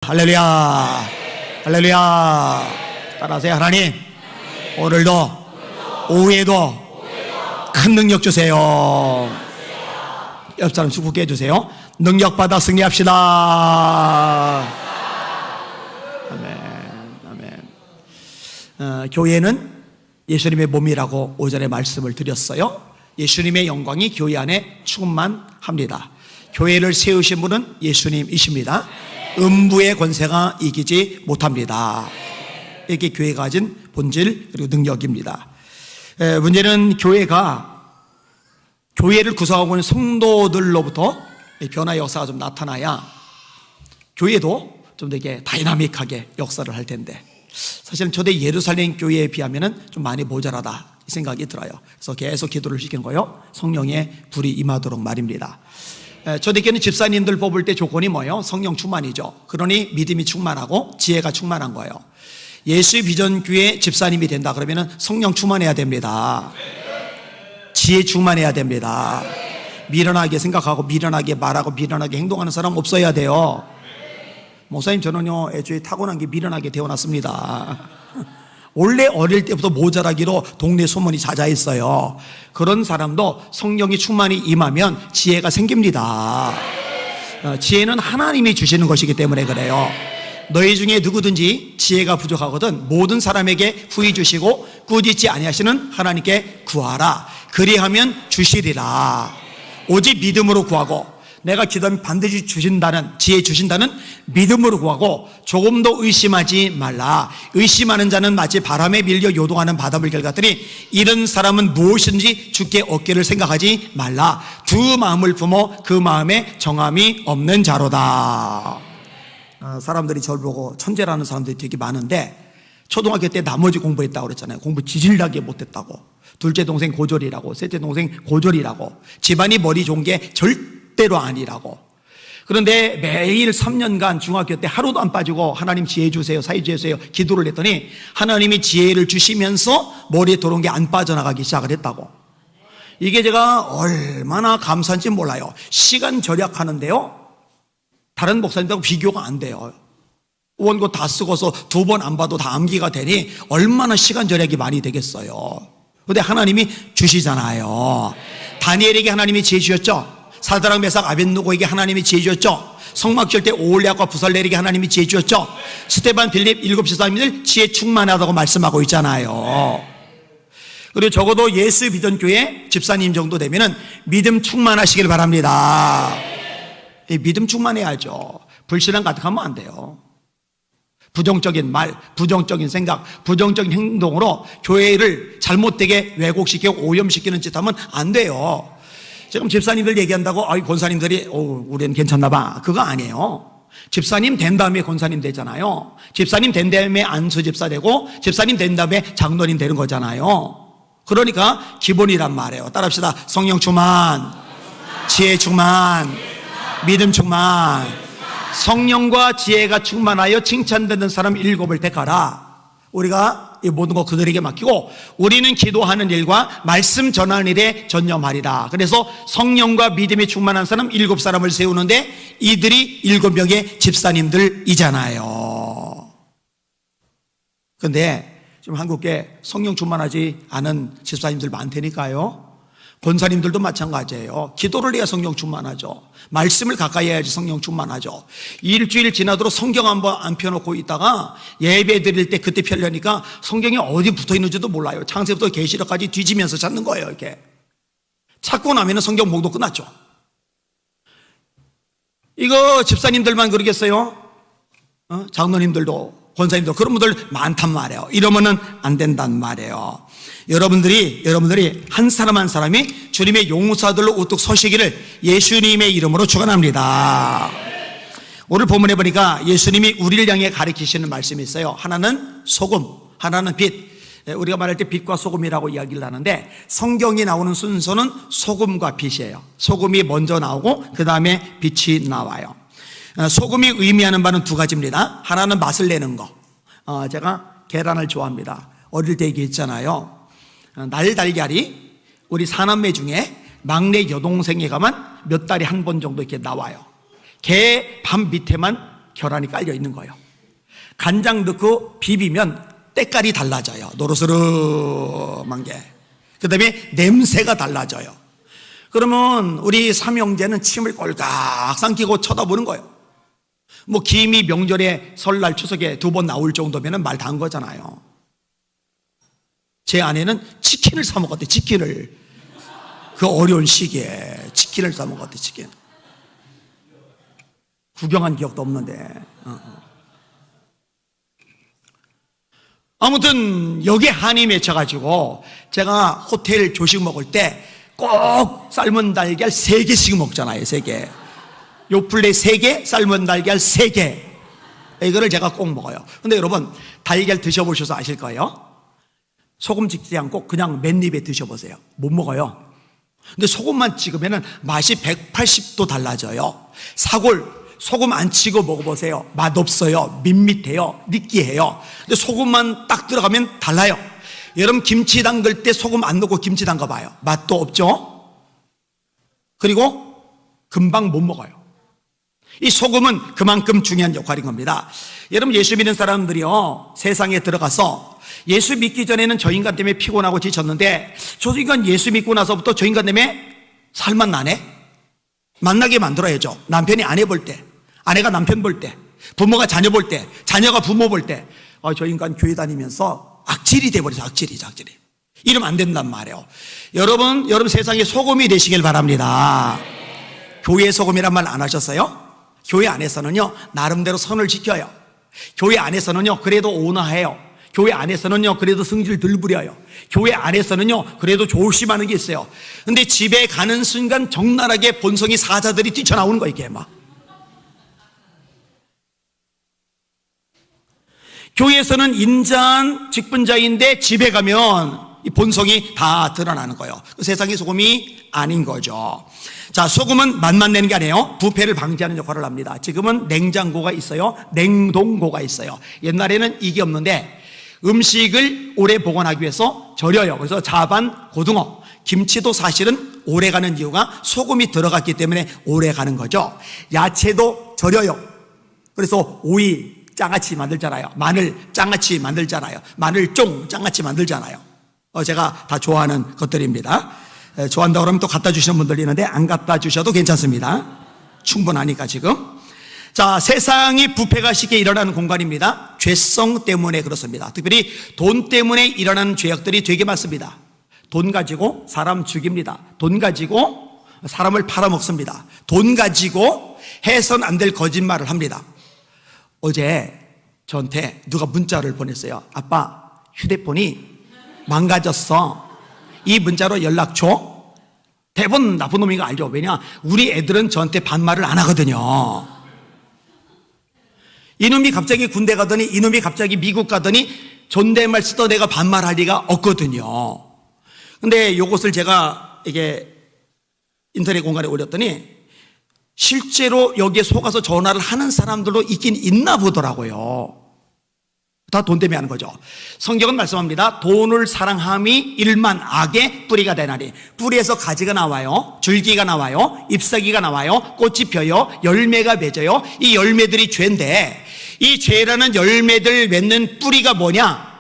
할렐루야, 할렐루야. 따라하세요. 하나님, 오늘도 오후에도 큰 능력 주세요. 옆 사람 축복해 주세요. 능력 받아 승리합시다. 아멘, 아멘. 교회는 예수님의 몸이라고 오전에 말씀을 드렸어요. 예수님의 영광이 교회 안에 충만합니다. 교회를 세우신 분은 예수님이십니다. 음부의 권세가 이기지 못합니다. 이게 교회가 가진 본질 그리고 능력입니다. 문제는 교회를 구성하고 있는 성도들로부터 변화 역사가 좀 나타나야 교회도 좀 되게 다이나믹하게 역사를 할 텐데, 사실은 초대 예루살렘 교회에 비하면 좀 많이 모자라다 이 생각이 들어요. 그래서 계속 기도를 시킨 거예요. 성령의 불이 임하도록 말입니다. 초대교회는 집사님들 뽑을 때 조건이 뭐예요? 성령 충만이죠. 그러니 믿음이 충만하고 지혜가 충만한 거예요. 예수의 비전교회 집사님이 된다 그러면 성령 충만해야 됩니다. 지혜 충만해야 됩니다. 미련하게 생각하고 미련하게 말하고 미련하게 행동하는 사람 없어야 돼요. 목사님, 저는요 애초에 타고난 게 미련하게 태어났습니다. 원래 어릴 때부터 모자라기로 동네 소문이 자자했어요. 그런 사람도 성령이 충만히 임하면 지혜가 생깁니다. 지혜는 하나님이 주시는 것이기 때문에 그래요. 너희 중에 누구든지 지혜가 부족하거든 모든 사람에게 후히 주시고 꾸짖지 아니하시는 하나님께 구하라. 그리하면 주시리라. 오직 믿음으로 구하고, 내가 기도하면 반드시 주신다는, 지혜 주신다는 믿음으로 구하고 조금도 의심하지 말라. 의심하는 자는 마치 바람에 밀려 요동하는 바닷물결 같으니 이런 사람은 무엇인지 주께 얻기를 생각하지 말라. 두 마음을 품어 그 마음에 정함이 없는 자로다. 사람들이 저를 보고 천재라는 사람들이 되게 많은데, 초등학교 때 나머지 공부했다고 그랬잖아요. 공부 지질나게 못했다고. 둘째 동생 고졸이라고, 셋째 동생 고졸이라고, 집안이 머리 좋은 게 절대로 아니라고. 그런데 매일 3년간 중학교 때 하루도 안 빠지고 하나님 지혜 주세요, 사회 주세요 기도를 했더니 하나님이 지혜를 주시면서 머리에 들어온 게 안 빠져나가기 시작을 했다고. 이게 제가 얼마나 감사한지 몰라요. 시간 절약하는데요 다른 목사님들하고 비교가 안 돼요. 원고 다 쓰고서 2번 안 봐도 다 암기가 되니 얼마나 시간 절약이 많이 되겠어요. 그런데 하나님이 주시잖아요. 다니엘에게 하나님이 지혜 주셨죠. 사드락 메삭 아벳느고에게 하나님이 지혜 주셨죠. 성막지을 때 오홀리압과 부살렐에게 하나님이 지혜 주셨죠. 스데반 빌립 7 집사님들 지혜 충만하다고 말씀하고 있잖아요. 그리고 적어도 예수 비전교회 집사님 정도 되면은 믿음 충만하시길 바랍니다. 믿음 충만해야죠. 불신앙 가득하면 안 돼요. 부정적인 말, 부정적인 생각, 부정적인 행동으로 교회를 잘못되게 왜곡시키고 오염시키는 짓 하면 안 돼요. 지금 집사님들 얘기한다고 권사님들이 우리는 괜찮나 봐, 그거 아니에요. 집사님 된 다음에 권사님 되잖아요. 집사님 된 다음에 안수 집사 되고 집사님 된 다음에 장로님 되는 거잖아요. 그러니까 기본이란 말이에요. 따라합시다. 성령 충만, 지혜 충만, 믿음 충만. 성령과 지혜가 충만하여 칭찬되는 사람 7을 택하라. 우리가 이 모든 거 그들에게 맡기고 우리는 기도하는 일과 말씀 전하는 일에 전념하리라. 그래서 성령과 믿음이 충만한 사람 7사람을 세우는데 이들이 7명의 집사님들이잖아요. 그런데 지금 한국에 성령 충만하지 않은 집사님들 많다니까요. 권사님들도 마찬가지예요. 기도를 해야 성령 충만하죠. 말씀을 가까이 해야지 성령 충만하죠. 일주일 지나도록 성경 한번 안 펴놓고 있다가 예배 드릴 때 그때 펴려니까 성경이 어디 붙어 있는지도 몰라요. 창세부터 계시록까지 뒤지면서 찾는 거예요. 이렇게 찾고 나면 성경 봉독 끝났죠. 이거 집사님들만 그러겠어요? 장로님들도, 권사님도 그런 분들 많단 말이에요. 이러면은 안 된단 말이에요. 여러분들이 한 사람 한 사람이 주님의 용사들로 우뚝 서시기를 예수님의 이름으로 축원합니다. 오늘 본문에 보니까 예수님이 우리를 향해 가르치시는 말씀이 있어요. 하나는 소금, 하나는 빛. 우리가 말할 때 빛과 소금이라고 이야기를 하는데 성경이 나오는 순서는 소금과 빛이에요. 소금이 먼저 나오고 그 다음에 빛이 나와요. 소금이 의미하는 바는 2가지입니다. 하나는 맛을 내는 거. 제가 계란을 좋아합니다. 어릴 때 얘기했잖아요. 날달걀이 우리 4남매 중에 막내 여동생에 가면 몇 달에 한 번 정도 이렇게 나와요. 걔 밥 밑에만 계란이 깔려 있는 거예요. 간장 넣고 비비면 때깔이 달라져요. 노르스름한 게. 그 다음에 냄새가 달라져요. 그러면 우리 삼형제는 침을 꼴깍 삼키고 쳐다보는 거예요. 뭐 김이 명절에 설날 추석에 2번 나올 정도면 말 다 한 거잖아요. 제 아내는 치킨을 사 먹었대. 치킨을. 그 어려운 시기에 치킨을 사 먹었대. 치킨. 구경한 기억도 없는데. 아무튼 여기에 한이 맺혀가지고 제가 호텔 조식 먹을 때 꼭 삶은 달걀 3개씩 먹잖아요. 3개. 요플레 3개, 삶은 달걀 3개. 이거를 제가 꼭 먹어요. 근데 여러분, 달걀 드셔보셔서 아실 거예요. 소금 찍지 않고 그냥 맨입에 드셔보세요. 못 먹어요. 근데 소금만 찍으면 맛이 180도 달라져요. 사골, 소금 안 치고 먹어보세요. 맛없어요. 밋밋해요. 느끼해요. 근데 소금만 딱 들어가면 달라요. 여러분 김치 담글 때 소금 안 넣고 김치 담가봐요. 맛도 없죠? 그리고 금방 못 먹어요. 이 소금은 그만큼 중요한 역할인 겁니다. 여러분 예수 믿는 사람들이요, 세상에 들어가서 예수 믿기 전에는 저 인간 때문에 피곤하고 지쳤는데 저 인간 예수 믿고 나서부터 저 인간 때문에 살만 나네? 만나게 만들어야죠. 남편이 아내 볼 때, 아내가 남편 볼 때, 부모가 자녀 볼 때, 자녀가 부모 볼 때, 저 인간 교회 다니면서 악질이 돼버리죠. 악질이. 이러면 안 된단 말이에요. 여러분 세상에 소금이 되시길 바랍니다. 교회 소금이란 말 안 하셨어요? 교회 안에서는요, 나름대로 선을 지켜요. 교회 안에서는요, 그래도 온화해요. 교회 안에서는요, 그래도 성질 덜 부려요. 교회 안에서는요, 그래도 조심하는 게 있어요. 근데 집에 가는 순간 적나라하게 본성이 사자들이 뛰쳐나오는 거예요, 이게 막. 교회에서는 인자한 직분자인데 집에 가면 이 본성이 다 드러나는 거예요. 세상의 소금이 아닌 거죠. 자, 소금은 맛만 내는 게 아니에요. 부패를 방지하는 역할을 합니다. 지금은 냉장고가 있어요. 냉동고가 있어요. 옛날에는 이게 없는데 음식을 오래 보관하기 위해서 절여요. 그래서 자반, 고등어, 김치도 사실은 오래 가는 이유가 소금이 들어갔기 때문에 오래 가는 거죠. 야채도 절여요. 그래서 오이 장아찌 만들잖아요. 마늘 장아찌 만들잖아요. 마늘쫑 장아찌 만들잖아요. 제가 다 좋아하는 것들입니다. 좋아한다고 그러면 또 갖다 주시는 분들이 있는데 안 갖다 주셔도 괜찮습니다. 충분하니까 지금. 자, 세상이 부패가 쉽게 일어나는 공간입니다. 죄성 때문에 그렇습니다. 특별히 돈 때문에 일어나는 죄악들이 되게 많습니다. 돈 가지고 사람 죽입니다. 돈 가지고 사람을 팔아먹습니다. 돈 가지고 해선 안 될 거짓말을 합니다. 어제 저한테 누가 문자를 보냈어요. 아빠, 휴대폰이 망가졌어. 이 문자로 연락 줘. 대부분 나쁜 놈인 거 알죠? 왜냐? 우리 애들은 저한테 반말을 안 하거든요. 이놈이 갑자기 군대 가더니, 이놈이 갑자기 미국 가더니 존댓말 쓰던 내가 반말할 리가 없거든요. 근데 이것을 제가 이게 인터넷 공간에 올렸더니 실제로 여기에 속아서 전화를 하는 사람들도 있긴 있나 보더라고요. 다 돈 때문에 하는 거죠. 성경은 말씀합니다. 돈을 사랑함이 일만 악의 뿌리가 되나니. 뿌리에서 가지가 나와요. 줄기가 나와요. 잎사귀가 나와요. 꽃이 펴요. 열매가 맺어요. 이 열매들이 죄인데 이 죄라는 열매들 맺는 뿌리가 뭐냐?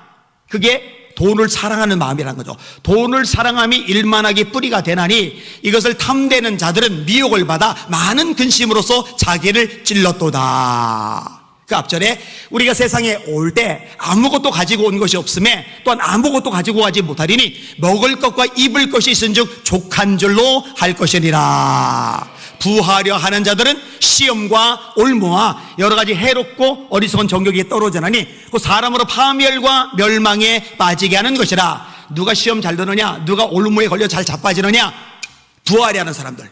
그게 돈을 사랑하는 마음이라는 거죠. 돈을 사랑함이 일만하게 뿌리가 되나니 이것을 탐내는 자들은 미혹을 받아 많은 근심으로써 자기를 찔렀도다. 그 앞절에 우리가 세상에 올 때 아무것도 가지고 온 것이 없음에 또한 아무것도 가지고 가지 못하리니 먹을 것과 입을 것이 있은즉 족한 줄로 할 것이니라. 부하려 하는 자들은 시험과 올무와 여러 가지 해롭고 어리석은 정욕이 떨어지나니 그 사람으로 파멸과 멸망에 빠지게 하는 것이라. 누가 시험 잘 드느냐, 누가 올무에 걸려 잘 자빠지느냐? 부하려 하는 사람들.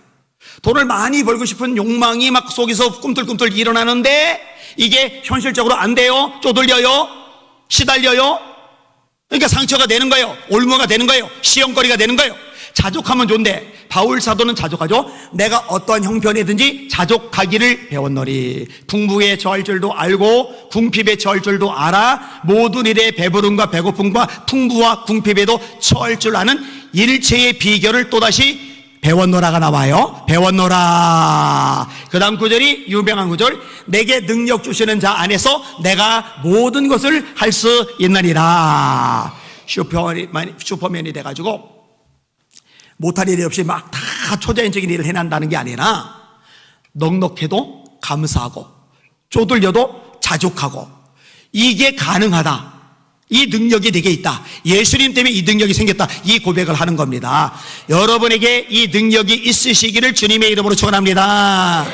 돈을 많이 벌고 싶은 욕망이 막 속에서 꿈틀꿈틀 일어나는데 이게 현실적으로 안 돼요. 쪼들려요. 시달려요. 그러니까 상처가 되는 거예요. 올무가 되는 거예요. 시험거리가 되는 거예요. 자족하면 좋은데 바울 사도는 자족하죠. 내가 어떠한 형편이든지 자족하기를 배웠노니 풍부에 처할 줄도 알고 궁핍에 처할 줄도 알아. 모든 일에 배부름과 배고픔과 풍부와 궁핍에도 처할 줄 아는 일체의 비결을 또다시 배웠노라가 나와요. 배웠노라. 그 다음 구절이 유명한 구절. 내게 능력 주시는 자 안에서 내가 모든 것을 할 수 있느니라. 슈퍼맨이 돼가지고 못할 일이 없이 막 다 초자연적인 일을 해낸다는 게 아니라 넉넉해도 감사하고 쪼들려도 자족하고 이게 가능하다. 이 능력이 내게 있다. 예수님 때문에 이 능력이 생겼다. 이 고백을 하는 겁니다. 여러분에게 이 능력이 있으시기를 주님의 이름으로 축원합니다.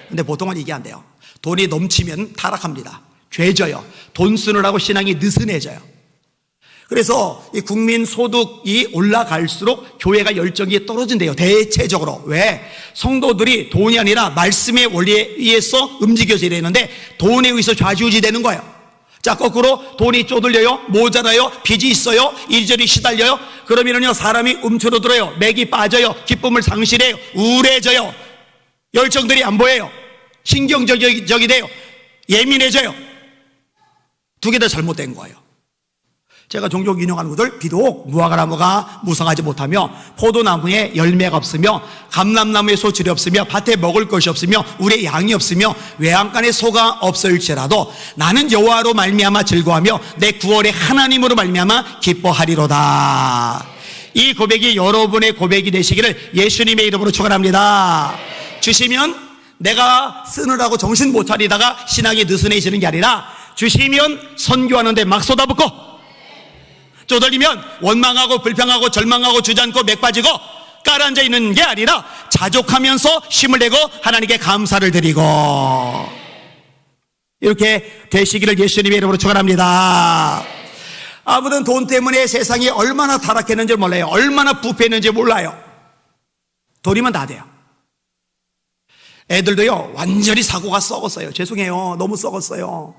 근데 보통은 이게 안 돼요. 돈이 넘치면 타락합니다. 죄져요. 돈 쓰느라고 신앙이 느슨해져요. 그래서 이 국민 소득이 올라갈수록 교회가 열정이 떨어진대요. 대체적으로. 왜? 성도들이 돈이 아니라 말씀의 원리에 의해서 움직여져야 되는데 돈에 의해서 좌지우지 되는 거예요. 자, 거꾸로 돈이 쪼들려요, 모자라요, 빚이 있어요, 이리저리 시달려요. 그러면은요, 사람이 움츠러들어요, 맥이 빠져요, 기쁨을 상실해요, 우울해져요, 열정들이 안 보여요, 신경적이 돼요, 예민해져요. 두 개 다 잘못된 거예요. 제가 종종 인용하는 것들, 비록 무화과나무가 무성하지 못하며 포도나무에 열매가 없으며 감람나무에 소출이 없으며 밭에 먹을 것이 없으며 우리의 양이 없으며 외양간에 소가 없을지라도 나는 여호와로 말미암아 즐거워하며 내 구원의 하나님으로 말미암아 기뻐하리로다. 이 고백이 여러분의 고백이 되시기를 예수님의 이름으로 축원합니다. 주시면 내가 쓰느라고 정신 못 차리다가 신앙이 느슨해지는 게 아니라 주시면 선교하는데 막 쏟아붓고 쪼들리면 원망하고 불평하고 절망하고 주저앉고 맥 빠지고 깔아앉아 있는 게 아니라 자족하면서 힘을 내고 하나님께 감사를 드리고 이렇게 되시기를 예수님의 이름으로 축원합니다. 아무든 돈 때문에 세상이 얼마나 타락했는지 몰라요. 얼마나 부패했는지 몰라요. 돈이면 다 돼요. 애들도요 완전히 사고가 썩었어요. 죄송해요. 너무 썩었어요.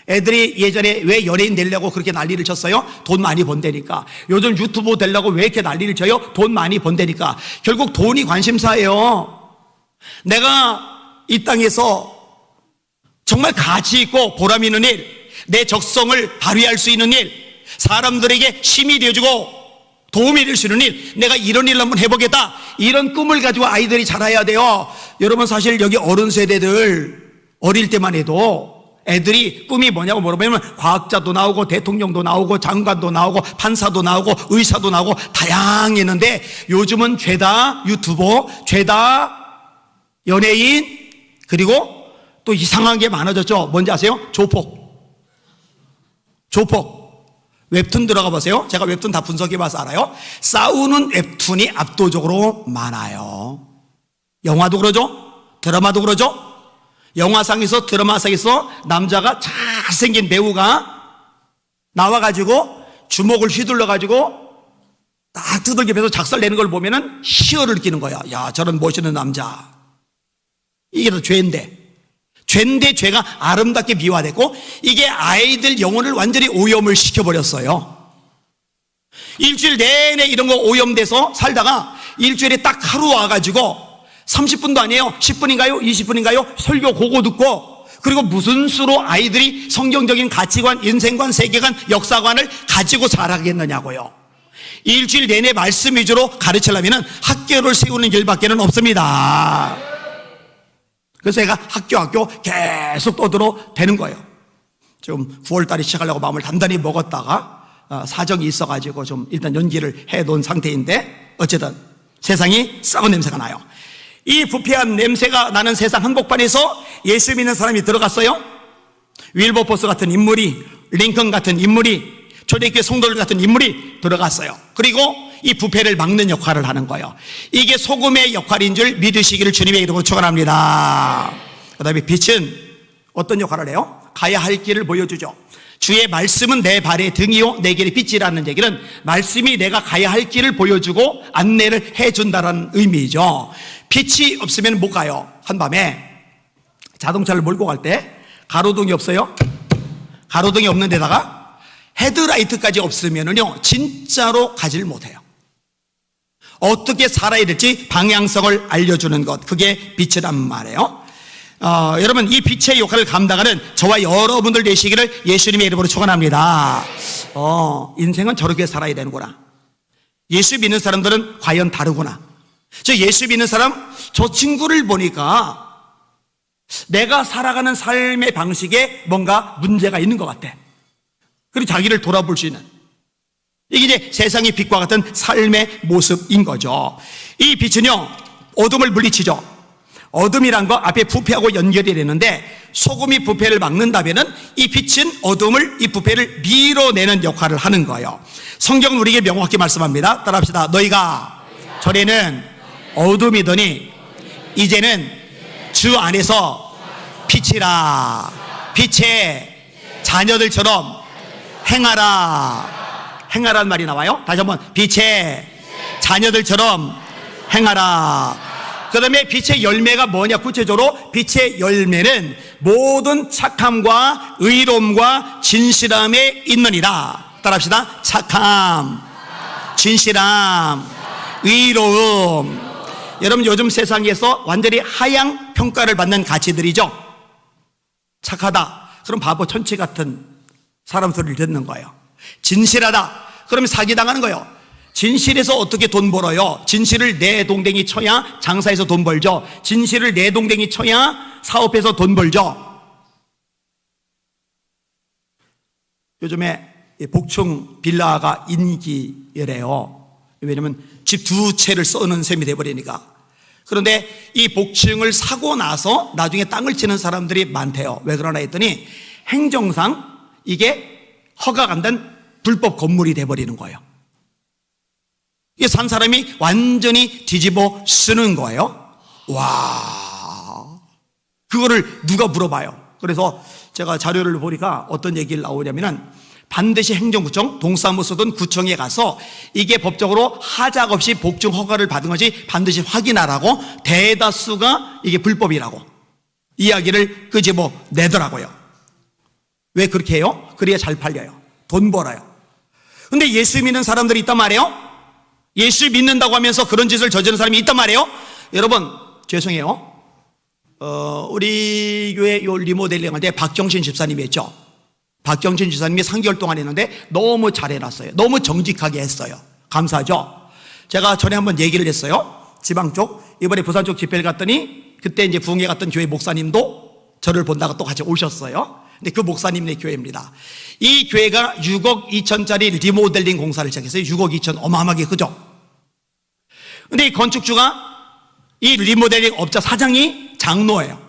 애들이 예전에 왜 연예인 되려고 그렇게 난리를 쳤어요? 돈 많이 번다니까. 요즘 유튜브 되려고 왜 이렇게 난리를 쳐요? 돈 많이 번다니까. 결국 돈이 관심사예요. 내가 이 땅에서 정말 가치 있고 보람 있는 일, 내 적성을 발휘할 수 있는 일, 사람들에게 힘이 되어주고 도움이 될 수 있는 일, 내가 이런 일을 한번 해보겠다, 이런 꿈을 가지고 아이들이 자라야 돼요. 여러분, 사실 여기 어른 세대들 어릴 때만 해도 애들이 꿈이 뭐냐고 물어보면 과학자도 나오고 대통령도 나오고 장관도 나오고 판사도 나오고 의사도 나오고 다양했는데 요즘은 죄다 유튜버, 죄다 연예인, 그리고 또 이상한 게 많아졌죠. 뭔지 아세요? 조폭. 웹툰 들어가 보세요. 제가 웹툰 다 분석해 봐서 알아요. 싸우는 웹툰이 압도적으로 많아요. 영화도 그러죠. 드라마도 그러죠. 영화상에서 드라마상에서 남자가 잘생긴 배우가 나와가지고 주먹을 휘둘러가지고 딱 두들겨서 작살내는 걸 보면은 희열을 느끼는 거야. 야, 저런 멋있는 남자. 이게 더 죄인데 죄가 아름답게 미화됐고 이게 아이들 영혼을 완전히 오염을 시켜버렸어요. 일주일 내내 이런 거 오염돼서 살다가 일주일에 딱 하루 와가지고 30분도 아니에요. 10분인가요? 20분인가요? 설교 그거 듣고 그리고 무슨 수로 아이들이 성경적인 가치관, 인생관, 세계관, 역사관을 가지고 자라겠느냐고요. 일주일 내내 말씀 위주로 가르치려면 학교를 세우는 일밖에는 없습니다. 그래서 제가 학교 계속 떠들어 되는 거예요. 지금 9월달에 시작하려고 마음을 단단히 먹었다가 사정이 있어가지고 좀 일단 연기를 해놓은 상태인데 어쨌든 세상이 썩은 냄새가 나요. 이 부패한 냄새가 나는 세상 한복판에서 예수 믿는 사람이 들어갔어요. 윌버포스 같은 인물이, 링컨 같은 인물이, 초대교회 성도들 같은 인물이 들어갔어요. 그리고 이 부패를 막는 역할을 하는 거예요. 이게 소금의 역할인 줄 믿으시기를 주님의 이름으로 축원합니다. 그 다음에 빛은 어떤 역할을 해요? 가야 할 길을 보여주죠. 주의 말씀은 내 발의 등이요 내 길의 빛이라는 얘기는 말씀이 내가 가야 할 길을 보여주고 안내를 해준다는 의미죠. 빛이 없으면 못 가요. 한밤에 자동차를 몰고 갈 때 가로등이 없어요. 가로등이 없는 데다가 헤드라이트까지 없으면은요 진짜로 가지를 못해요. 어떻게 살아야 될지 방향성을 알려주는 것, 그게 빛이란 말이에요. 여러분, 이 빛의 역할을 감당하는 저와 여러분들 되시기를 예수님의 이름으로 축원합니다. 인생은 저렇게 살아야 되는구나. 예수 믿는 사람들은 과연 다르구나. 저 예수 믿는 사람, 저 친구를 보니까 내가 살아가는 삶의 방식에 뭔가 문제가 있는 것 같아. 그리고 자기를 돌아볼 수 있는, 이게 이제 세상의 빛과 같은 삶의 모습인 거죠. 이 빛은요, 어둠을 물리치죠. 어둠이란 거 앞에 부패하고 연결이 되는데, 소금이 부패를 막는다면은 이 빛은 어둠을, 이 부패를 밀어내는 역할을 하는 거예요. 성경은 우리에게 명확히 말씀합니다. 따라합시다. 너희가 전에는 어둠이더니 이제는 주 안에서 빛이라. 빛의 자녀들처럼 행하라. 행하라는 말이 나와요. 다시 한번, 빛의 자녀들처럼 행하라. 그 다음에 빛의 열매가 뭐냐, 구체적으로 빛의 열매는 모든 착함과 의로움과 진실함에 있느니라. 따라합시다. 착함, 진실함, 의로움. 여러분, 요즘 세상에서 완전히 하향 평가를 받는 가치들이죠. 착하다, 그럼 바보 천치 같은 사람 소리를 듣는 거예요. 진실하다, 그러면 사기당하는 거예요. 진실에서 어떻게 돈 벌어요? 진실을 내 동댕이 쳐야 장사해서 돈 벌죠. 진실을 내 동댕이 쳐야 사업해서 돈 벌죠. 요즘에 복층 빌라가 인기래요. 왜냐면 집 두 채를 써는 셈이 돼버리니까. 그런데 이 복층을 사고 나서 나중에 땅을 치는 사람들이 많대요. 왜 그러나 했더니 행정상 이게 허가가 안 된 불법 건물이 돼버리는 거예요. 이게 산 사람이 완전히 뒤집어 쓰는 거예요. 와, 그거를 누가 물어봐요. 그래서 제가 자료를 보니까 어떤 얘기를 나오냐면은 반드시 행정구청, 동사무소든 구청에 가서 이게 법적으로 하작 없이 복층 허가를 받은 것이 반드시 확인하라고, 대다수가 이게 불법이라고 이야기를 끄집어 내더라고요. 왜 그렇게 해요? 그래야 잘 팔려요. 돈 벌어요. 근데 예수 믿는 사람들이 있단 말이에요. 예수 믿는다고 하면서 그런 짓을 저지르는 사람이 있단 말이에요. 여러분, 죄송해요. 우리 교회 요 리모델링 할 때 박경신 집사님이 했죠. 박경신 집사님이 3개월 동안 했는데 너무 잘해놨어요. 너무 정직하게 했어요. 감사하죠. 제가 전에 한번 얘기를 했어요. 지방 쪽, 이번에 부산 쪽 집회를 갔더니 그때 이제 부흥회 갔던 교회 목사님도 저를 본다가 또 같이 오셨어요. 근데 그 목사님네 교회입니다. 이 교회가 6억 2천짜리 리모델링 공사를 시작했어요. 6억 2천, 어마어마하게 크죠. 근데 이 건축주가 이 리모델링 업자 사장이 장로예요.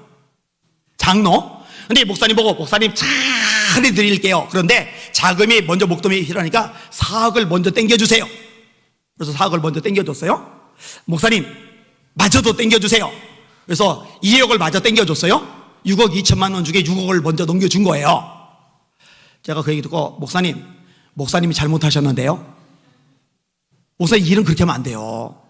장로. 근데 이 목사님 보고, 목사님 잘 해드릴게요. 그런데 자금이 먼저 목돈이 필요하니까 4억을 먼저 땡겨주세요. 그래서 4억을 먼저 땡겨줬어요. 목사님 마저도 땡겨주세요. 그래서 2억을 마저 땡겨줬어요. 6억 2천만 원 중에 6억을 먼저 넘겨준 거예요. 제가 그 얘기 듣고, 목사님이 잘못하셨는데요. 목사님, 일은 그렇게 하면 안 돼요.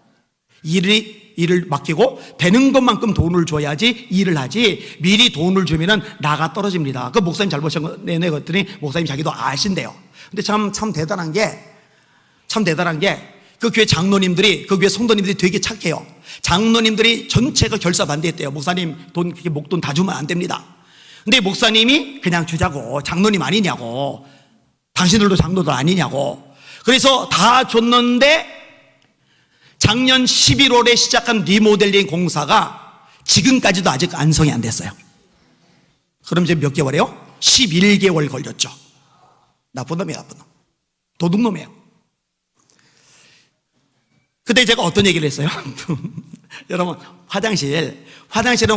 일을 맡기고 되는 것만큼 돈을 줘야지 일을 하지, 미리 돈을 주면은 나가 떨어집니다. 그 목사님 잘못하셨네 그랬더니 목사님 자기도 아신대요. 근데 참 대단한 게 그 교회 장로님들이, 그 교회 성도님들이 되게 착해요. 장로님들이 전체가 결사 반대했대요. 목사님 돈, 그렇게 목돈 다 주면 안 됩니다. 근데 목사님이 그냥 주자고, 장로님 아니냐고, 당신들도 장로들 아니냐고. 그래서 다 줬는데 작년 11월에 시작한 리모델링 공사가 지금까지도 아직 완성이 안 됐어요. 그럼 이제 몇 개월이에요? 11개월 걸렸죠. 나쁜 놈이에요, 나쁜 놈. 도둑놈이에요. 그때 제가 어떤 얘기를 했어요? 여러분, 화장실은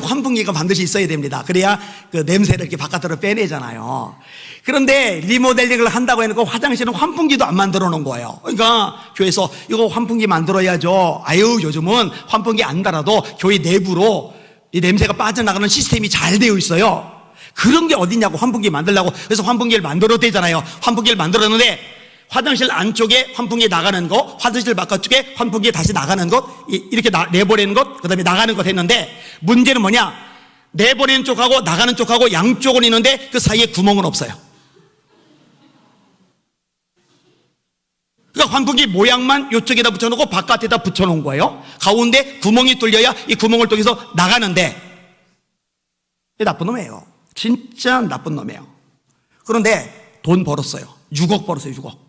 환풍기가 반드시 있어야 됩니다. 그래야 그 냄새를 이렇게 바깥으로 빼내잖아요. 그런데 리모델링을 한다고 해놓고 화장실은 환풍기도 안 만들어 놓은 거예요. 그러니까 교회에서 이거 환풍기 만들어야죠. 아유, 요즘은 환풍기 안 달아도 교회 내부로 이 냄새가 빠져나가는 시스템이 잘 되어 있어요. 그런 게 어딨냐고, 환풍기 만들려고. 그래서 환풍기를 만들어도 되잖아요. 환풍기를 만들었는데 화장실 안쪽에 환풍기 나가는 거, 화장실 바깥쪽에 환풍기 다시 나가는 것, 이렇게 내보내는 것, 그 다음에 나가는 것 했는데, 문제는 뭐냐? 내보내는 쪽하고 나가는 쪽하고 양쪽은 있는데 그 사이에 구멍은 없어요. 그러니까 환풍기 모양만 이쪽에다 붙여놓고 바깥에다 붙여놓은 거예요. 가운데 구멍이 뚫려야 이 구멍을 통해서 나가는데, 나쁜 놈이에요. 진짜 나쁜 놈이에요. 그런데 돈 벌었어요. 6억 벌었어요. 6억.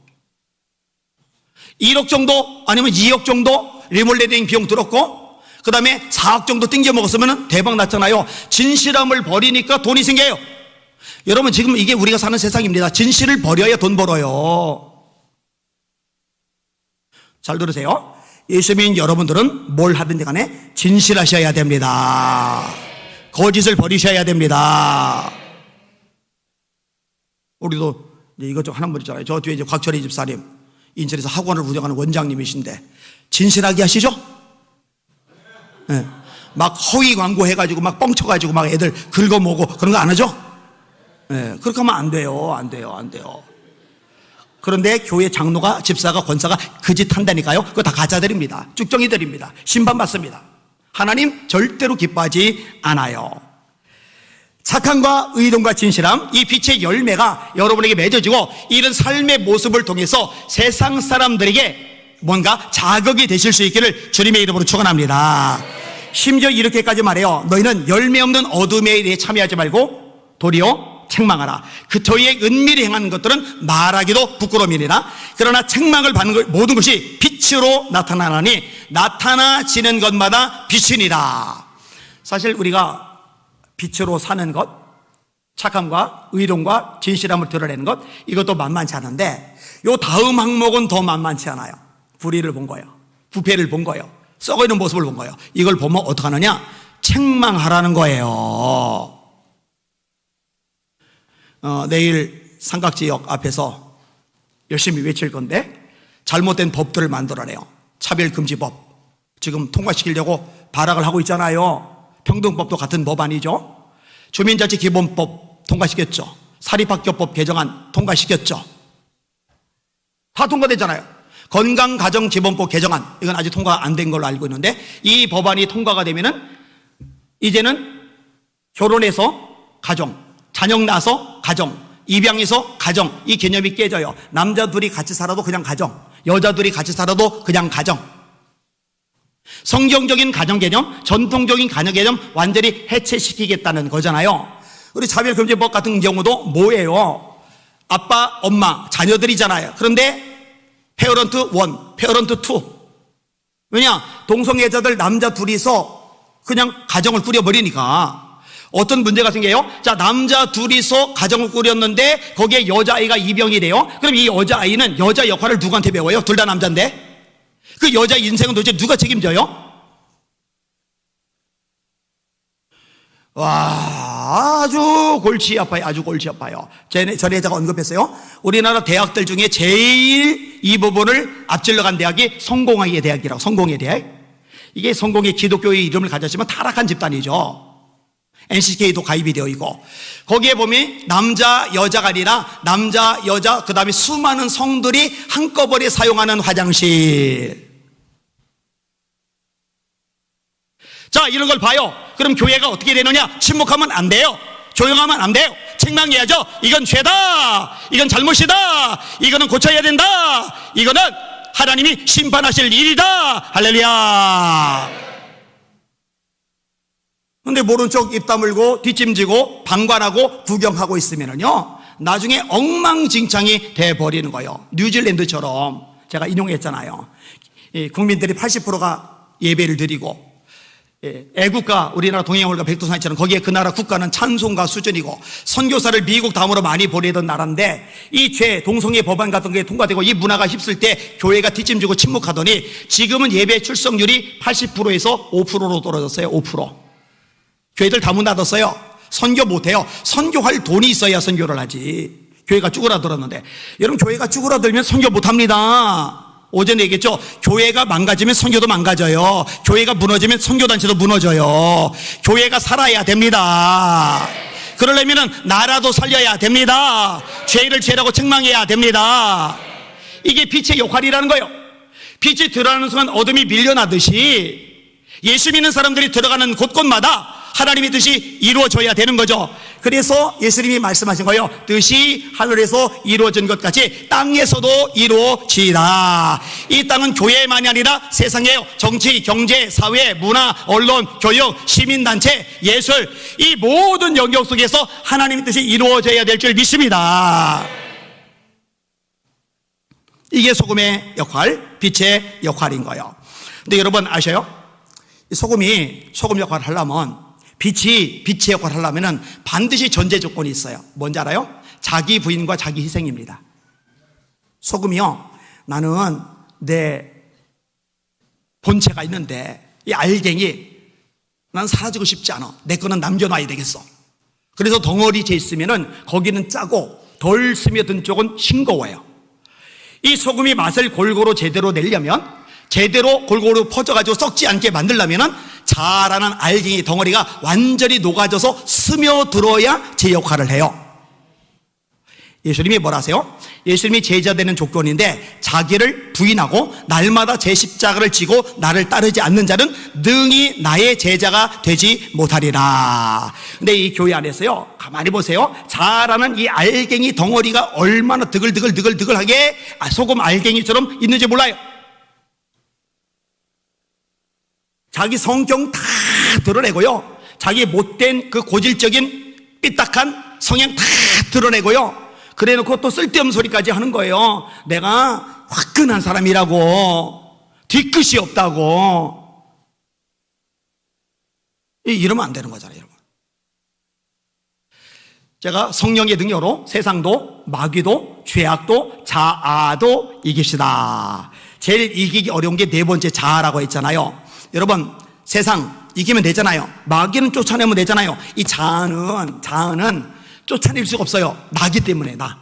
1억 정도 아니면 2억 정도 리몰레딩 비용 들었고 그 다음에 4억 정도 띵겨 먹었으면 대박 났잖아요. 진실함을 버리니까 돈이 생겨요. 여러분 지금 이게 우리가 사는 세상입니다. 진실을 버려야 돈 벌어요. 잘 들으세요. 예수 믿는 여러분들은 뭘 하든지 간에 진실하셔야 됩니다. 거짓을 버리셔야 됩니다. 우리도 이것 좀 하는 분 있잖아요. 저 뒤에 이제 곽철희 집사님, 인천에서 학원을 운영하는 원장님이신데 진실하게 하시죠? 네. 막 허위 광고 해가지고 막 뻥쳐가지고 막 애들 긁어모으고 그런 거 안 하죠? 네. 그렇게 하면 안 돼요. 안 돼요. 그런데 교회 장로가, 집사가, 권사가 그 짓 한다니까요. 그거 다 가짜들입니다. 쭉정이들입니다. 심판받습니다. 하나님 절대로 기뻐하지 않아요. 착함과 의로움과 진실함, 이 빛의 열매가 여러분에게 맺어지고 이런 삶의 모습을 통해서 세상 사람들에게 뭔가 자극이 되실 수 있기를 주님의 이름으로 축원합니다. 심지어 이렇게까지 말해요. 너희는 열매 없는 어둠의 일에 참여하지 말고 도리어 책망하라. 그 저희의 은밀히 행하는 것들은 말하기도 부끄러움이니라. 그러나 책망을 받는 모든 것이 빛으로 나타나나니 나타나지는 것마다 빛이니라. 사실 우리가 빛으로 사는 것, 착함과 의로움과 진실함을 드러내는 것, 이것도 만만치 않은데 요 다음 항목은 더 만만치 않아요. 불의를 본 거예요. 부패를 본 거예요. 썩어있는 모습을 본 거예요. 이걸 보면 어떡하느냐? 책망하라는 거예요. 내일 삼각지역 앞에서 열심히 외칠 건데 잘못된 법들을 만들어내요. 차별금지법 지금 통과시키려고 발악을 하고 있잖아요. 평등법도 같은 법안이죠. 주민자치기본법 통과시켰죠. 사립학교법 개정안 통과시켰죠. 다 통과됐잖아요. 건강가정기본법 개정안, 이건 아직 통과 안 된 걸로 알고 있는데 이 법안이 통과가 되면은 이제는 결혼해서 가정, 자녀 낳아서 가정, 입양해서 가정, 이 개념이 깨져요. 남자 둘이 같이 살아도 그냥 가정, 여자 둘이 같이 살아도 그냥 가정. 성경적인 가정 개념, 전통적인 가정 개념 완전히 해체시키겠다는 거잖아요. 우리 차별금지법 같은 경우도 뭐예요? 아빠, 엄마, 자녀들이잖아요. 그런데 페어런트 1, 페어런트 2. 왜냐? 동성애자들 남자 둘이서 그냥 가정을 꾸려버리니까 어떤 문제가 생겨요? 자, 남자 둘이서 가정을 꾸렸는데 거기에 여자아이가 입양이 돼요. 그럼 이 여자아이는 여자 역할을 누구한테 배워요? 둘 다 남자인데 그 여자 인생은 도대체 누가 책임져요? 와, 아주 골치 아파요. 아주 골치 아파요. 전에 제가 언급했어요. 우리나라 대학들 중에 제일 이 부분을 앞질러 간 대학이 성공회의 대학이라고. 성공회 대학. 이게 성공회 기독교의 이름을 가졌지만 타락한 집단이죠. NCK도 가입이 되어 있고 거기에 보면 남자 여자가 아니라 남자 여자 그 다음에 수많은 성들이 한꺼번에 사용하는 화장실. 자, 이런 걸 봐요. 그럼 교회가 어떻게 되느냐? 침묵하면 안 돼요. 조용하면 안 돼요. 책망해야죠. 이건 죄다, 이건 잘못이다, 이거는 고쳐야 된다, 이거는 하나님이 심판하실 일이다. 할렐루야. 근데 모른 척 입 다물고 뒷짐지고 방관하고 구경하고 있으면은요 나중에 엉망진창이 돼버리는 거예요. 뉴질랜드처럼 제가 인용했잖아요. 국민들이 80%가 예배를 드리고 애국가 우리나라 동해물과 백두산처럼 거기에 그 나라 국가는 찬송가 수준이고 선교사를 미국 다음으로 많이 보내던 나라인데 이 죄 동성애 법안 같은 게 통과되고 이 문화가 휩쓸 때 교회가 뒷짐지고 침묵하더니 지금은 예배 출석률이 80%에서 5%로 떨어졌어요. 5%. 교회들 다 문 닫았어요. 선교 못해요. 선교할 돈이 있어야 선교를 하지. 교회가 쭈그라들었는데 여러분 교회가 쭈그라들면 선교 못합니다. 어제는 얘기했죠. 교회가 망가지면 선교도 망가져요. 교회가 무너지면 선교단체도 무너져요. 교회가 살아야 됩니다. 그러려면 나라도 살려야 됩니다. 죄를 죄라고 책망해야 됩니다. 이게 빛의 역할이라는 거예요. 빛이 들어가는 순간 어둠이 밀려나듯이 예수 믿는 사람들이 들어가는 곳곳마다 하나님의 뜻이 이루어져야 되는 거죠. 그래서 예수님이 말씀하신 거예요. 뜻이 하늘에서 이루어진 것 같이 땅에서도 이루어지라. 이 땅은 교회만이 아니라 세상에요. 정치, 경제, 사회, 문화, 언론, 교육, 시민단체, 예술 이 모든 영역 속에서 하나님의 뜻이 이루어져야 될 줄 믿습니다. 이게 소금의 역할, 빛의 역할인 거예요. 근데 여러분 아셔요? 이 소금이 소금 역할을 하려면, 빛의 역할을 하려면 반드시 전제 조건이 있어요. 뭔지 알아요? 자기 부인과 자기 희생입니다. 소금이요, 나는 내 본체가 있는데 이 알갱이 난 사라지고 싶지 않아. 내 거는 남겨놔야 되겠어. 그래서 덩어리 재 있으면은 거기는 짜고 덜 스며든 쪽은 싱거워요. 이 소금이 맛을 골고루 제대로 내려면, 제대로 골고루 퍼져가지고 썩지 않게 만들려면은 자라는 알갱이 덩어리가 완전히 녹아져서 스며들어야 제 역할을 해요. 예수님이 뭐라 하세요? 예수님이 제자 되는 조건인데, 자기를 부인하고 날마다 제 십자가를 지고 나를 따르지 않는 자는 능히 나의 제자가 되지 못하리라. 근데 이 교회 안에서요, 가만히 보세요. 자라는 이 알갱이 덩어리가 얼마나 드글드글하게 소금 알갱이처럼 있는지 몰라요. 자기 성경 다 드러내고요, 자기 못된 그 고질적인 삐딱한 성향 다 드러내고요, 그래놓고 또 쓸데없는 소리까지 하는 거예요. 내가 화끈한 사람이라고, 뒤끝이 없다고. 이러면 안 되는 거잖아요, 여러분. 제가 성령의 능력으로 세상도 마귀도 죄악도 자아도 이기시다. 제일 이기기 어려운 게 네 번째 자아라고 했잖아요. 여러분, 세상 이기면 되잖아요. 마귀는 쫓아내면 되잖아요. 이 자아는 쫓아낼 수가 없어요. 나기 때문에, 나.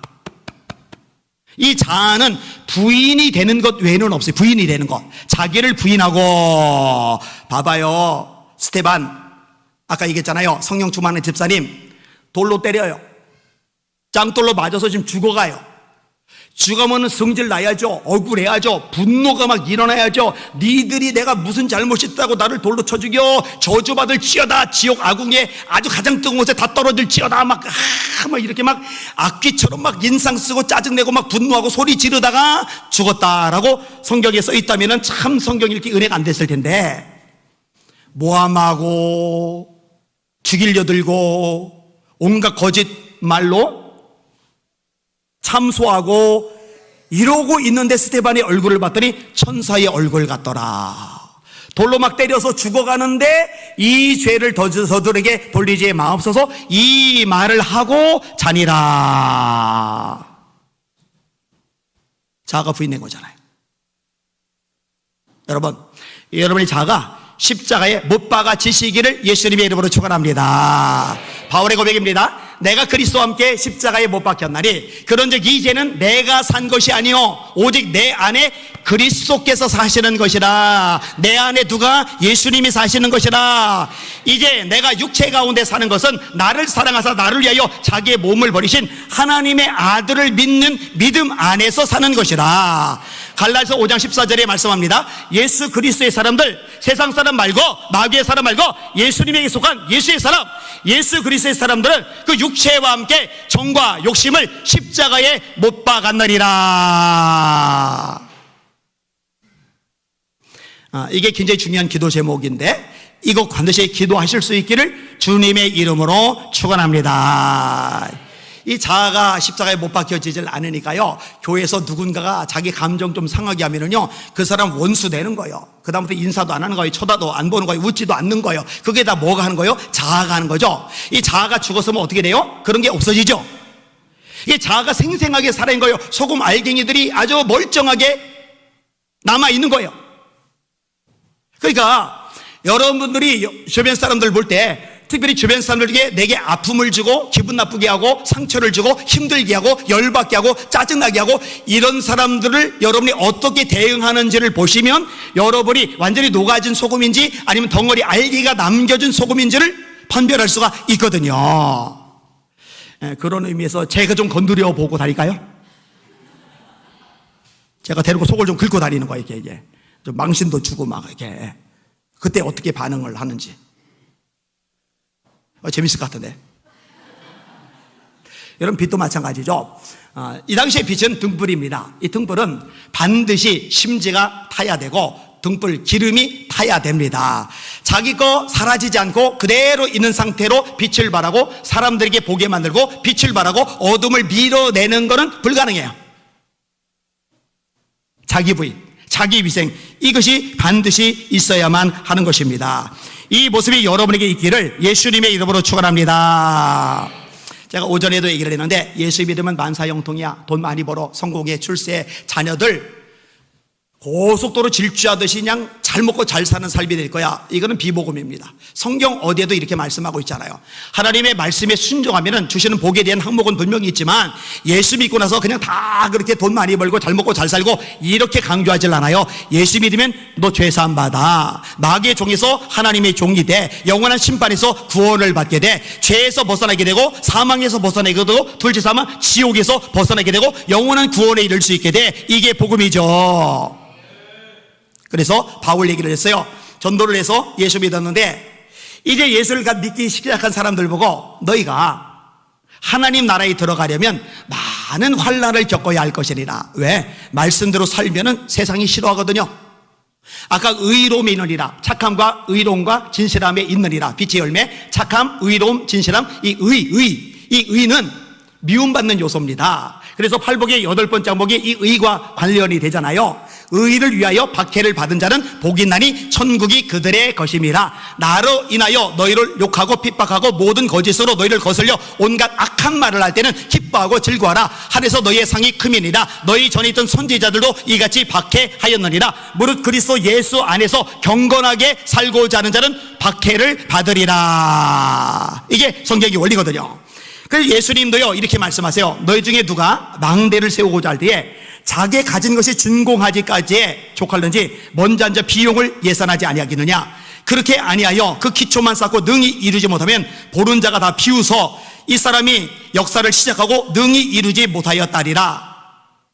이 자아는 부인이 되는 것 외에는 없어요. 부인이 되는 것. 자기를 부인하고. 봐봐요. 스테반, 아까 얘기했잖아요. 성령 충만한 집사님, 돌로 때려요. 짱돌로 맞아서 지금 죽어가요. 죽으면 성질 나야죠. 억울해야죠. 분노가 막 일어나야죠. 니들이 내가 무슨 잘못이 있다고 나를 돌로 쳐 죽여. 저주받을 지어다. 지옥 아궁에 아주 가장 뜨거운 곳에 다 떨어질 지어다. 막 이렇게 막 악귀처럼 막 인상 쓰고 짜증내고 막 분노하고 소리 지르다가 죽었다라고 성경에 써 있다면 참 성경이 이렇게 은혜가 안 됐을 텐데, 모함하고 죽이려 들고 온갖 거짓 말로 참소하고 이러고 있는데 스테반의 얼굴을 봤더니 천사의 얼굴 같더라. 돌로 막 때려서 죽어가는데 이 죄를 저들에게 돌리지 마옵소서, 이 말을 하고 자니라. 자아가 부인된 거잖아요. 여러분의 자아가 십자가에 못 박아지시기를 예수님의 이름으로 축원합니다. 바울의 고백입니다. 내가 그리스도와 함께 십자가에 못 박혔나니 그런즉 이제는 내가 산 것이 아니요 오직 내 안에 그리스도께서 사시는 것이라. 내 안에 누가? 예수님이 사시는 것이라. 이제 내가 육체 가운데 사는 것은 나를 사랑하사 나를 위하여 자기의 몸을 버리신 하나님의 아들을 믿는 믿음 안에서 사는 것이라. 갈라디아서 5장 14절에 말씀합니다. 예수 그리스도의 사람들, 세상 사람 말고 마귀의 사람 말고 예수님에게 속한 예수의 사람, 예수 그리스도의 사람들은 그 육체와 함께 정과 욕심을 십자가에 못 박았느니라. 이게 굉장히 중요한 기도 제목인데, 이거 반드시 기도하실 수 있기를 주님의 이름으로 축원합니다. 이 자아가 십자가에 못 박혀지질 않으니까요, 교회에서 누군가가 자기 감정 좀 상하게 하면은요, 그 사람 원수 되는 거예요. 그 다음부터 인사도 안 하는 거예요. 쳐다도 안 보는 거예요. 웃지도 않는 거예요. 그게 다 뭐가 하는 거예요? 자아가 하는 거죠. 이 자아가 죽었으면 어떻게 돼요? 그런 게 없어지죠. 이게 자아가 생생하게 살아있는 거예요. 소금 알갱이들이 아주 멀쩡하게 남아있는 거예요. 그러니까 여러분들이 주변 사람들 볼 때, 특별히 주변 사람들에게 내게 아픔을 주고 기분 나쁘게 하고 상처를 주고 힘들게 하고 열받게 하고 짜증나게 하고, 이런 사람들을 여러분이 어떻게 대응하는지를 보시면 여러분이 완전히 녹아진 소금인지 아니면 덩어리 알기가 남겨진 소금인지를 판별할 수가 있거든요. 그런 의미에서 제가 좀 건드려 보고 다닐까요? 제가 데리고 속을 좀 긁고 다니는 거예요. 이게 좀 망신도 주고 막 이렇게. 그때 어떻게 반응을 하는지. 재밌을 것 같은데. 여러분, 빛도 마찬가지죠. 이 당시의 빛은 등불입니다. 이 등불은 반드시 심지가 타야 되고 등불 기름이 타야 됩니다. 자기 거 사라지지 않고 그대로 있는 상태로 빛을 발하고 사람들에게 보게 만들고 빛을 발하고 어둠을 밀어내는 것은 불가능해요. 자기 부인, 자기 위생, 이것이 반드시 있어야만 하는 것입니다. 이 모습이 여러분에게 있기를 예수님의 이름으로 축원합니다. 제가 오전에도 얘기를 했는데 예수 믿으면 만사형통이야. 돈 많이 벌어, 성공해, 출세, 자녀들 고속도로 질주하듯이 그냥 잘 먹고 잘 사는 삶이 될 거야. 이거는 비복음입니다. 성경 어디에도 이렇게 말씀하고 있잖아요. 하나님의 말씀에 순종하면 주시는 복에 대한 항목은 분명히 있지만 예수 믿고 나서 그냥 다 그렇게 돈 많이 벌고 잘 먹고 잘 살고 이렇게 강조하질 않아요. 예수 믿으면 너 죄사함 받아, 마귀의 종에서 하나님의 종이 돼, 영원한 심판에서 구원을 받게 돼, 죄에서 벗어나게 되고 사망에서 벗어나게 되고 둘째 사망 지옥에서 벗어나게 되고 영원한 구원에 이를 수 있게 돼. 이게 복음이죠. 그래서 바울 얘기를 했어요. 전도를 해서 예수 믿었는데 이제 예수를 믿기 시작한 사람들 보고 너희가 하나님 나라에 들어가려면 많은 환난을 겪어야 할 것이니라. 왜? 말씀대로 살면은 세상이 싫어하거든요. 아까 의로움이 있느니라. 착함과 의로움과 진실함에 있느니라. 빛의 열매, 착함, 의로움, 진실함. 이 의는 미움받는 요소입니다. 그래서 팔복의 8번째 항목이 이 의와 관련이 되잖아요. 의를 위하여 박해를 받은 자는 복이 나니 천국이 그들의 것임이라. 나로 인하여 너희를 욕하고 핍박하고 모든 거짓으로 너희를 거슬려 온갖 악한 말을 할 때는 기뻐하고 즐거워하라. 하늘에서 너희의 상이 크미니라. 너희 전에 있던 선지자들도 이같이 박해하였느니라. 무릇 그리스도 예수 안에서 경건하게 살고자 하는 자는 박해를 받으리라. 이게 성경의 원리거든요. 그래서 예수님도요 이렇게 말씀하세요. 너희 중에 누가 망대를 세우고자 할 때에 자기 가진 것이 준공하기까지에 족할는지 먼저 앉아 비용을 예산하지 아니하겠느냐. 그렇게 아니하여 그 기초만 쌓고 능히 이루지 못하면 보는 자가 다 비웃어 이 사람이 역사를 시작하고 능히 이루지 못하였다리라.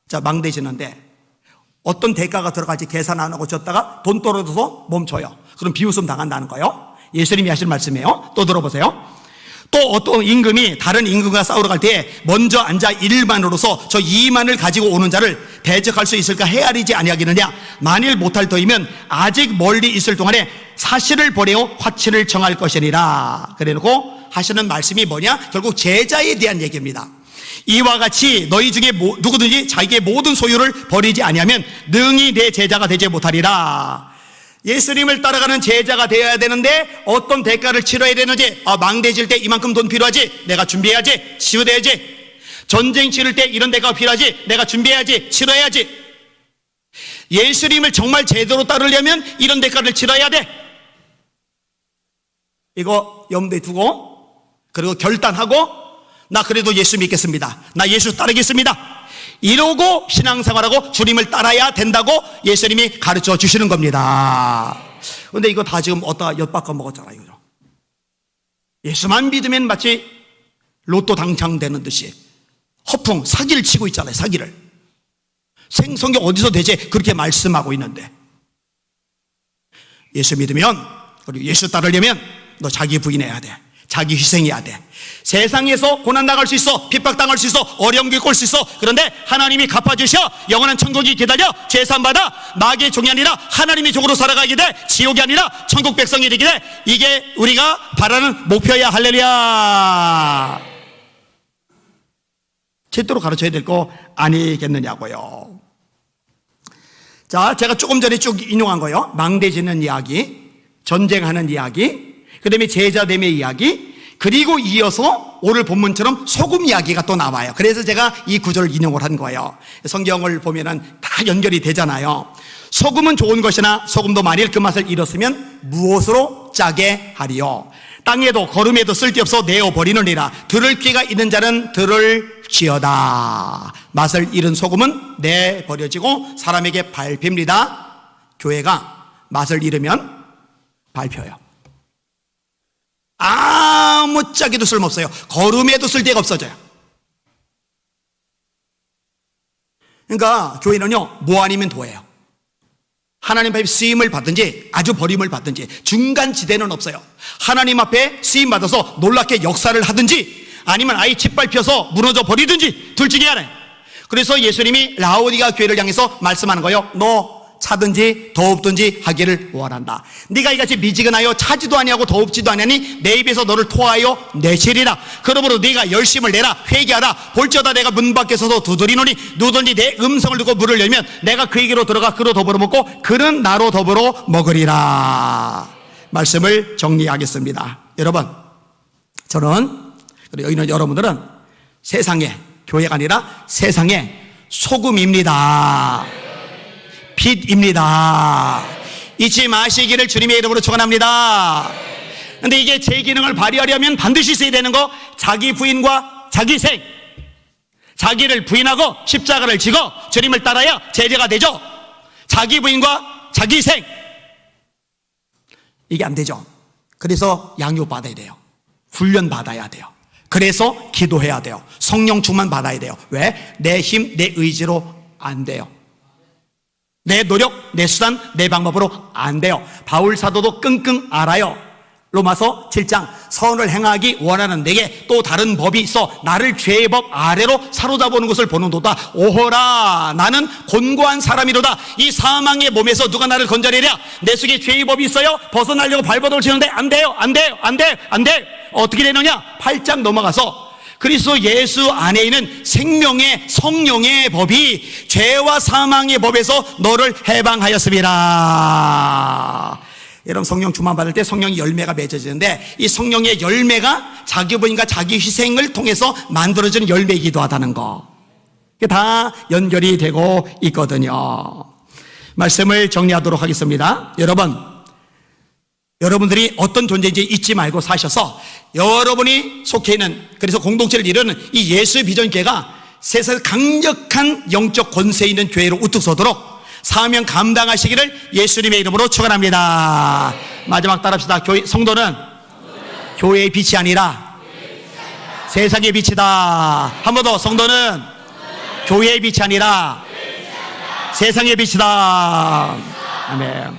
자, 망대 짓는데 어떤 대가가 들어갈지 계산 안 하고 졌다가 돈 떨어져서 멈춰요. 그럼 비웃음 당한다는 거예요. 예수님이 하신 말씀이에요. 또 들어보세요. 또 어떤 임금이 다른 임금과 싸우러 갈 때 먼저 앉아 1만으로서 저 2만을 가지고 오는 자를 대적할 수 있을까 헤아리지 아니하겠느냐. 만일 못할 터이면 아직 멀리 있을 동안에 사실을 버려 화치를 정할 것이니라. 그래놓고 하시는 말씀이 뭐냐? 결국 제자에 대한 얘기입니다. 이와 같이 너희 중에 누구든지 자기의 모든 소유를 버리지 아니하면 능히 내 제자가 되지 못하리라. 예수님을 따라가는 제자가 되어야 되는데 어떤 대가를 치러야 되는지, 망대 질 때 이만큼 돈 필요하지, 내가 준비해야지, 치유돼야지. 전쟁 치를 때 이런 대가가 필요하지, 내가 준비해야지, 치러야지. 예수님을 정말 제대로 따르려면 이런 대가를 치러야 돼. 이거 염두에 두고, 그리고 결단하고 나 그래도 예수 믿겠습니다, 나 예수 따르겠습니다, 이러고 신앙생활하고 주님을 따라야 된다고 예수님이 가르쳐 주시는 겁니다. 그런데 이거 다 지금 어디다 엿바꿔 먹었잖아요. 예수만 믿으면 마치 로또 당첨되는 듯이 허풍, 사기를 치고 있잖아요. 사기를. 성경 어디서 대체 그렇게 말씀하고 있는데, 예수 믿으면, 그리고 예수 따르려면 너 자기 부인해야 돼, 자기 희생해야 돼. 세상에서 고난 당할 수 있어, 핍박당할 수 있어, 어려움 겪을 수 있어. 그런데 하나님이 갚아주셔 영원한 천국이 기다려. 제산받아 마귀의 종이 아니라 하나님의 종으로 살아가게 돼. 지옥이 아니라 천국 백성이 되게 돼. 이게 우리가 바라는 목표야. 할렐루야. 제대로 가르쳐야 될 거 아니겠느냐고요. 자, 제가 조금 전에 쭉 인용한 거요. 망대 짓는 이야기, 전쟁하는 이야기, 그 다음에 제자됨의 이야기, 그리고 이어서 오늘 본문처럼 소금 이야기가 또 나와요. 그래서 제가 이 구절을 인용을 한 거예요. 성경을 보면은 다 연결이 되잖아요. 소금은 좋은 것이나 소금도 만일 그 맛을 잃었으면 무엇으로 짜게 하리요. 땅에도 거름에도 쓸데없어 내어버리느니라. 들을 귀가 있는 자는 들을지어다. 맛을 잃은 소금은 내버려지고 사람에게 밟힙니다. 교회가 맛을 잃으면 밟혀요. 아무 짝에도 쓸모없어요. 거름에도 쓸데가 없어져요. 그러니까 교회는요, 뭐 아니면 도예요. 하나님 앞에 쓰임을 받든지 아주 버림을 받든지 중간 지대는 없어요. 하나님 앞에 쓰임 받아서 놀랍게 역사를 하든지 아니면 아예 짓밟혀서 무너져 버리든지 둘 중에 하나예요. 그래서 예수님이 라오디가 교회를 향해서 말씀하는 거예요. 너 차든지 더웁든지 하기를 원한다. 네가 이같이 미지근하여 차지도 아니하고 더웁지도 아니하니 내 입에서 너를 토하여 내시리라. 그러므로 네가 열심을 내라. 회개하라. 볼지어다 내가 문 밖에 서서 두드리노니 누구든지 내 음성을 듣고 문을 열면 내가 그에게로 들어가 그로 더불어 먹고 그는 나로 더불어 먹으리라. 말씀을 정리하겠습니다. 여러분, 저는, 그리고 여기 있는 여러분들은 세상에, 교회가 아니라 세상의 소금입니다. 빛입니다. 잊지 마시기를 주님의 이름으로 축원합니다. 근데 이게 제 기능을 발휘하려면 반드시 있어야 되는 거, 자기 부인과 자기 생. 자기를 부인하고 십자가를 지고 주님을 따라야 제자가 되죠. 자기 부인과 자기 생. 이게 안 되죠. 그래서 양육받아야 돼요. 훈련 받아야 돼요. 그래서 기도해야 돼요. 성령 충만 받아야 돼요. 왜? 내 힘, 내 의지로 안 돼요. 내 노력, 내 수단, 내 방법으로 안 돼요. 바울 사도도 끙끙 앓아요. 로마서 7장, 선을 행하기 원하는 내게 또 다른 법이 있어 나를 죄의 법 아래로 사로잡아오는 것을 보는도다. 오호라, 나는 곤고한 사람이로다. 이 사망의 몸에서 누가 나를 건져내랴. 내 속에 죄의 법이 있어요. 벗어나려고 발버둥을 치는데 안 돼요. 어떻게 되느냐? 8장 넘어가서 그리스도 예수 안에 있는 생명의 성령의 법이 죄와 사망의 법에서 너를 해방하였습니다. 여러분, 성령 충만 받을 때 성령의 열매가 맺어지는데 이 성령의 열매가 자기 부인과 자기 희생을 통해서 만들어지는 열매이기도 하다는 거, 이게 다 연결이 되고 있거든요. 말씀을 정리하도록 하겠습니다. 여러분들이 어떤 존재인지 잊지 말고 사셔서 여러분이 속해 있는, 그래서 공동체를 이루는 이 예수 비전 교회가 세상에서 강력한 영적 권세 있는 교회로 우뚝 서도록 사명 감당하시기를 예수님의 이름으로 축원합니다. 마지막 따라합시다. 성도는 교회의 빛이 아니라 세상의 빛이다. 한 번 더. 성도는 교회의 빛이 아니라 세상의 빛이다. 아멘.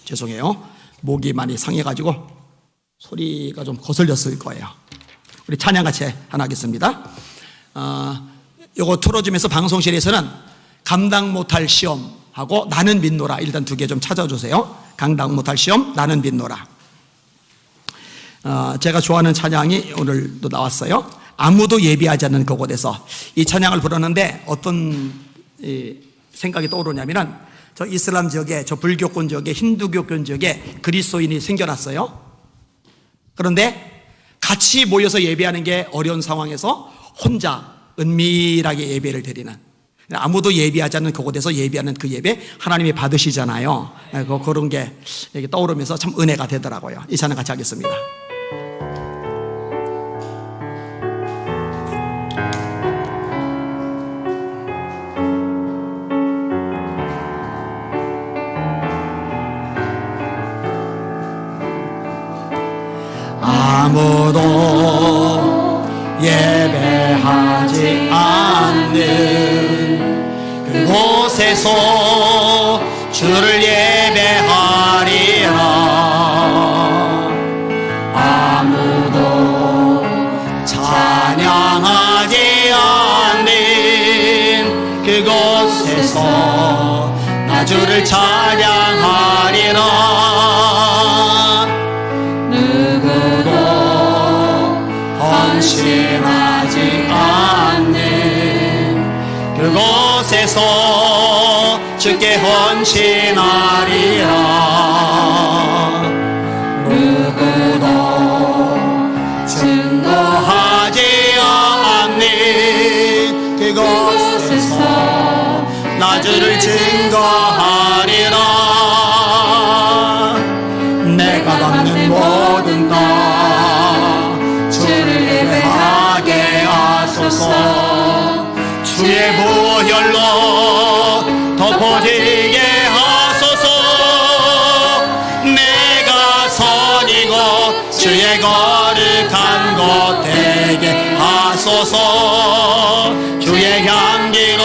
죄송해요. 목이 많이 상해가지고 소리가 좀 거슬렸을 거예요. 우리 찬양 같이 하나 하겠습니다. 요거 틀어주면서 방송실에서는 감당 못할 시험하고 나는 믿노라, 일단 두 개 좀 찾아주세요. 감당 못할 시험, 나는 믿노라. 제가 좋아하는 찬양이 오늘도 나왔어요. 아무도 예비하지 않는 그곳에서. 이 찬양을 부르는데 어떤 생각이 떠오르냐면은, 저 이슬람 지역에, 저 불교권 지역에, 힌두교권 지역에 그리스도인이 생겨났어요. 그런데 같이 모여서 예배하는 게 어려운 상황에서 혼자 은밀하게 예배를 드리는, 아무도 예배하지 않는 그곳에서 예배하는 그 예배 하나님이 받으시잖아요. 그런 게 떠오르면서 참 은혜가 되더라고요. 이 찬양 같이 하겠습니다. 아무도 예배하지 않는 그곳에서 주를 예배하리라. 아무도 찬양하지 않는 그곳에서 나 주를 찬양하리라. 누구도 헌신하지 않는 그곳에서 주께 헌신하리라. 누구도 증거하지 않는 그곳에서 나 주를 증거하리라. 내가 받는 모든 것 주를 예배하게 하소서. 주의 보혈로 덮어지게 하소서. 내가 선이고 주의 거룩한 것 되게 하소서. 주의 향기로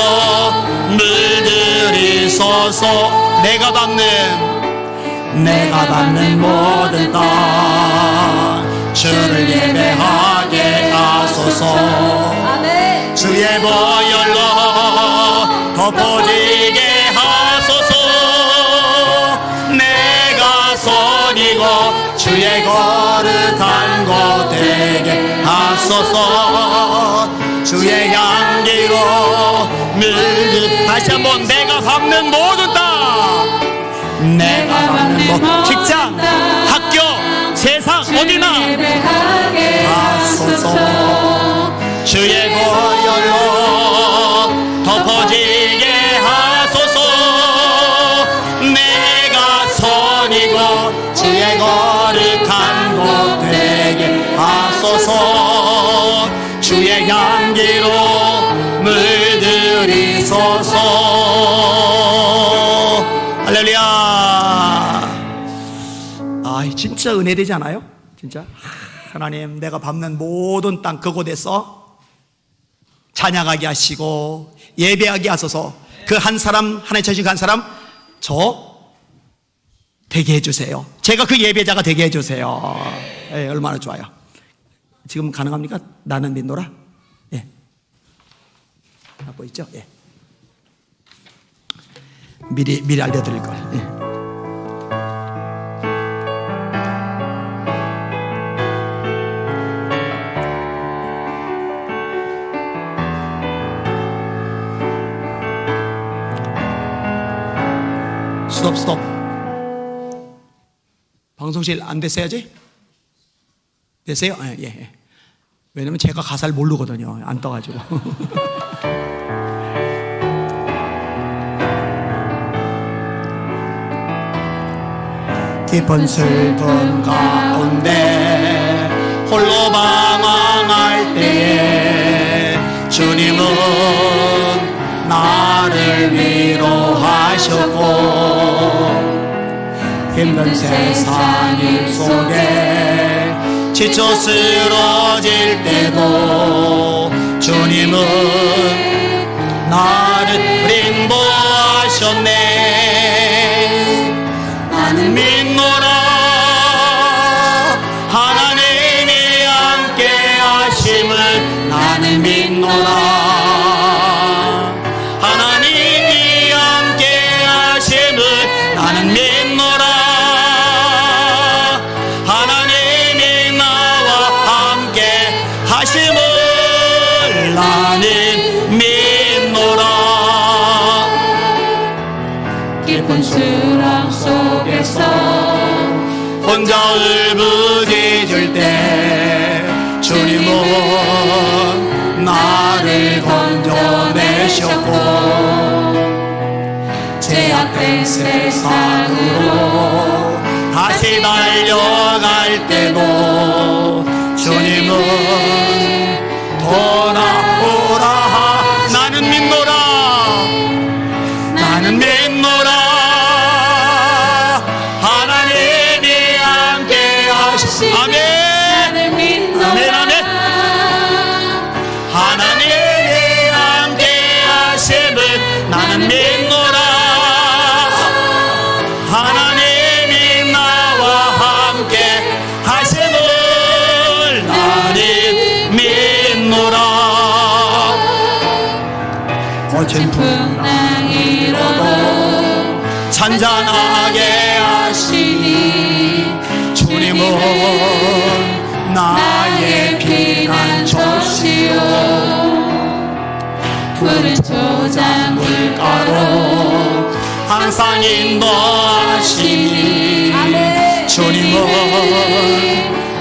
물들이소서. 내가 받는 모든 것 주를 예배하게 하소서. 아멘. 주의 보혈로 덮어지게 하소서. 되게 하소서. 주의 향기로 물들. 다시 한번 내가 밟는 모든 땅, 내가 밟는 모든 직장, 학교, 세상 어디나 하소서. 주의 보혈로 덮어지게 하소서. 내가 선이고 주의 거룩한 곳 되게 하소서. 주의 향기로 물들이소서. 할렐루야. 아, 진짜 은혜되지 않아요? 진짜 하나님, 내가 밟는 모든 땅 그곳에서 찬양하게 하시고 예배하게 하소서. 그 한 사람, 하나님 자신 그 한 사람 저 되게 해주세요. 제가 그 예배자가 되게 해주세요. 예, 얼마나 좋아요. 지금 가능합니까? 나는 믿노라. 예, 보이죠? 예. 미리 알려드릴 걸. 예. 스톱. 방송실 안 됐어야지? 됐어요? 예. 왜냐면 제가 가사를 모르거든요. 안 떠가지고. 깊은 슬픔 가운데 홀로 방황할 때에 주님은 나를 위로하셨고, 힘든 세상 일 속에 지쳐 쓰러질 때도 주님은 나를 인도하셨네. 나는 믿노라. 하나님이 함께 하심을 나는 믿노라. 하나님이 함께 하심을 나는 믿노라. 하나님이 나와 함께 하심을 나는 믿노라. 깊은 수렁 속에서 혼자 울부짖을 때 주님은 나를 건져내셨고, 제약된 세상으로 다시 달려갈 때도 주님은 돌아오라. 나는 믿노라. 나는 믿노라. 하나님이 함께 하시오. 아멘. 나는 믿노라. 아멘. 하나님이 함께 하심을 나는 믿노라. 하나님이 나와 함께 하심을 나는 믿노라. 거친 풍랑이로도 잔잔하게 하시니 주님은 나의 피난처시오. 푸른 초장 물가로 항상 인도하시니 주님은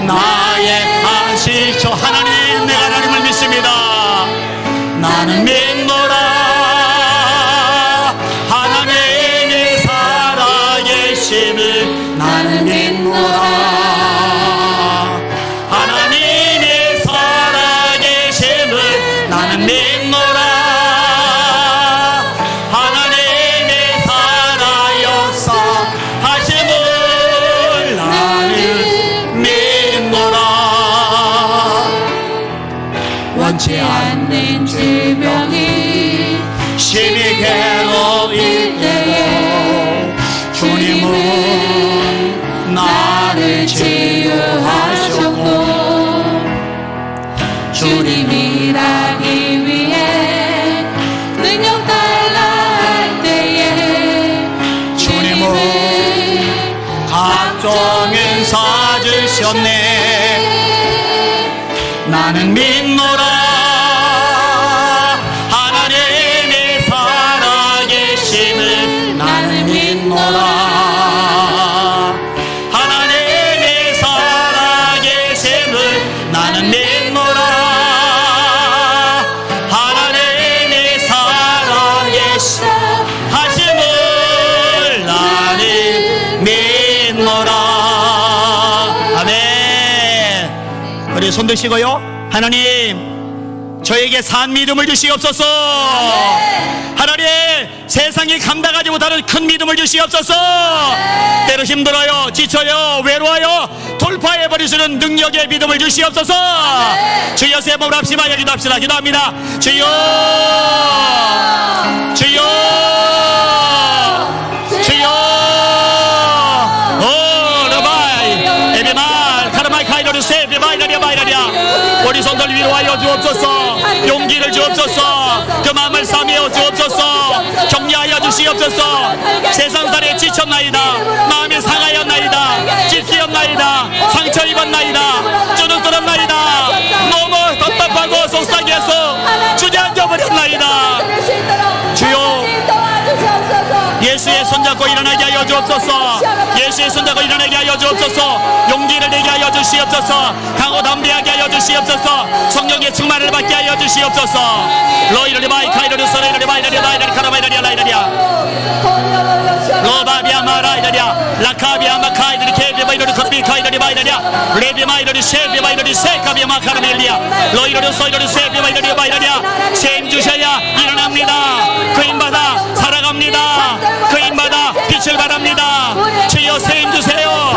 나의 안식처. 하나님, 내가 하나님을 믿습니다. 나는 믿노라. 하나님이 살아계심을 나는 믿노라. 하나님이 살아계심을 나는 믿노라. 하나님이 살아 역사하심을 나는 믿노라. 나는 믿노라. 하나님의 살아계심을 나는 믿노라. 하나님의 살아계심을 나는 믿노라. 하나님의 살아계심 하심을 나는 믿노라. 아멘. 우리 손 드시고요. 하나님, 저에게 산 믿음을 주시옵소서. 하나님, 세상이 감당하지 못하는 큰 믿음을 주시옵소서. 때로 힘들어요, 지쳐요, 외로워요, 돌파해버릴 수 있는 능력의 믿음을 주시옵소서. 주여, 세 몸을 합심하여 기도합시다. 기도합니다. 주여, 주여, 주여. 오 러바이 에비말 카르마이 카이로르 세비 마이라리아 마이라리아. 우리 손들 위로하여 주옵소서. 용기를 주옵소서. 그 마음을 싸매어 주옵소서. 격려하여 주시옵소서. 세상살에 지쳤나이다. 마음이 상하였나이다. 찢기었나이다. 상처 입었나이다. 쭈룩쭈룩나이다. 너무 답답하고 속상해서 주저앉아버렸나이다. 주여, 예수의 손잡고 일어나게 하여 주옵소서. 예수의 손잡고 일어나게 하여 주옵소서. 용기를 내게 하여 주시옵소서. 강호 담대하게 하여 주시옵소서. 성령의 충만을 받게 하여 주시옵소서. 로이르리 마이카이르리 소레이르리 마이르리 마이르리 카라마이르리 라이르리아 로바비아 마라이르리아 라카비아 마카이르리 케비 마이르리 코르비 카이르리 마이르리아 레비 마이르리 셰비 마이르리 세카비아 마카라멜리아 로이르리 소이르리 세비 마이르리 마이르리아. 셈 주셔야 일어납니다. 그인받아 살아갑니다. 그인받아 빛을 발합니다. 주여, 셈 주세요.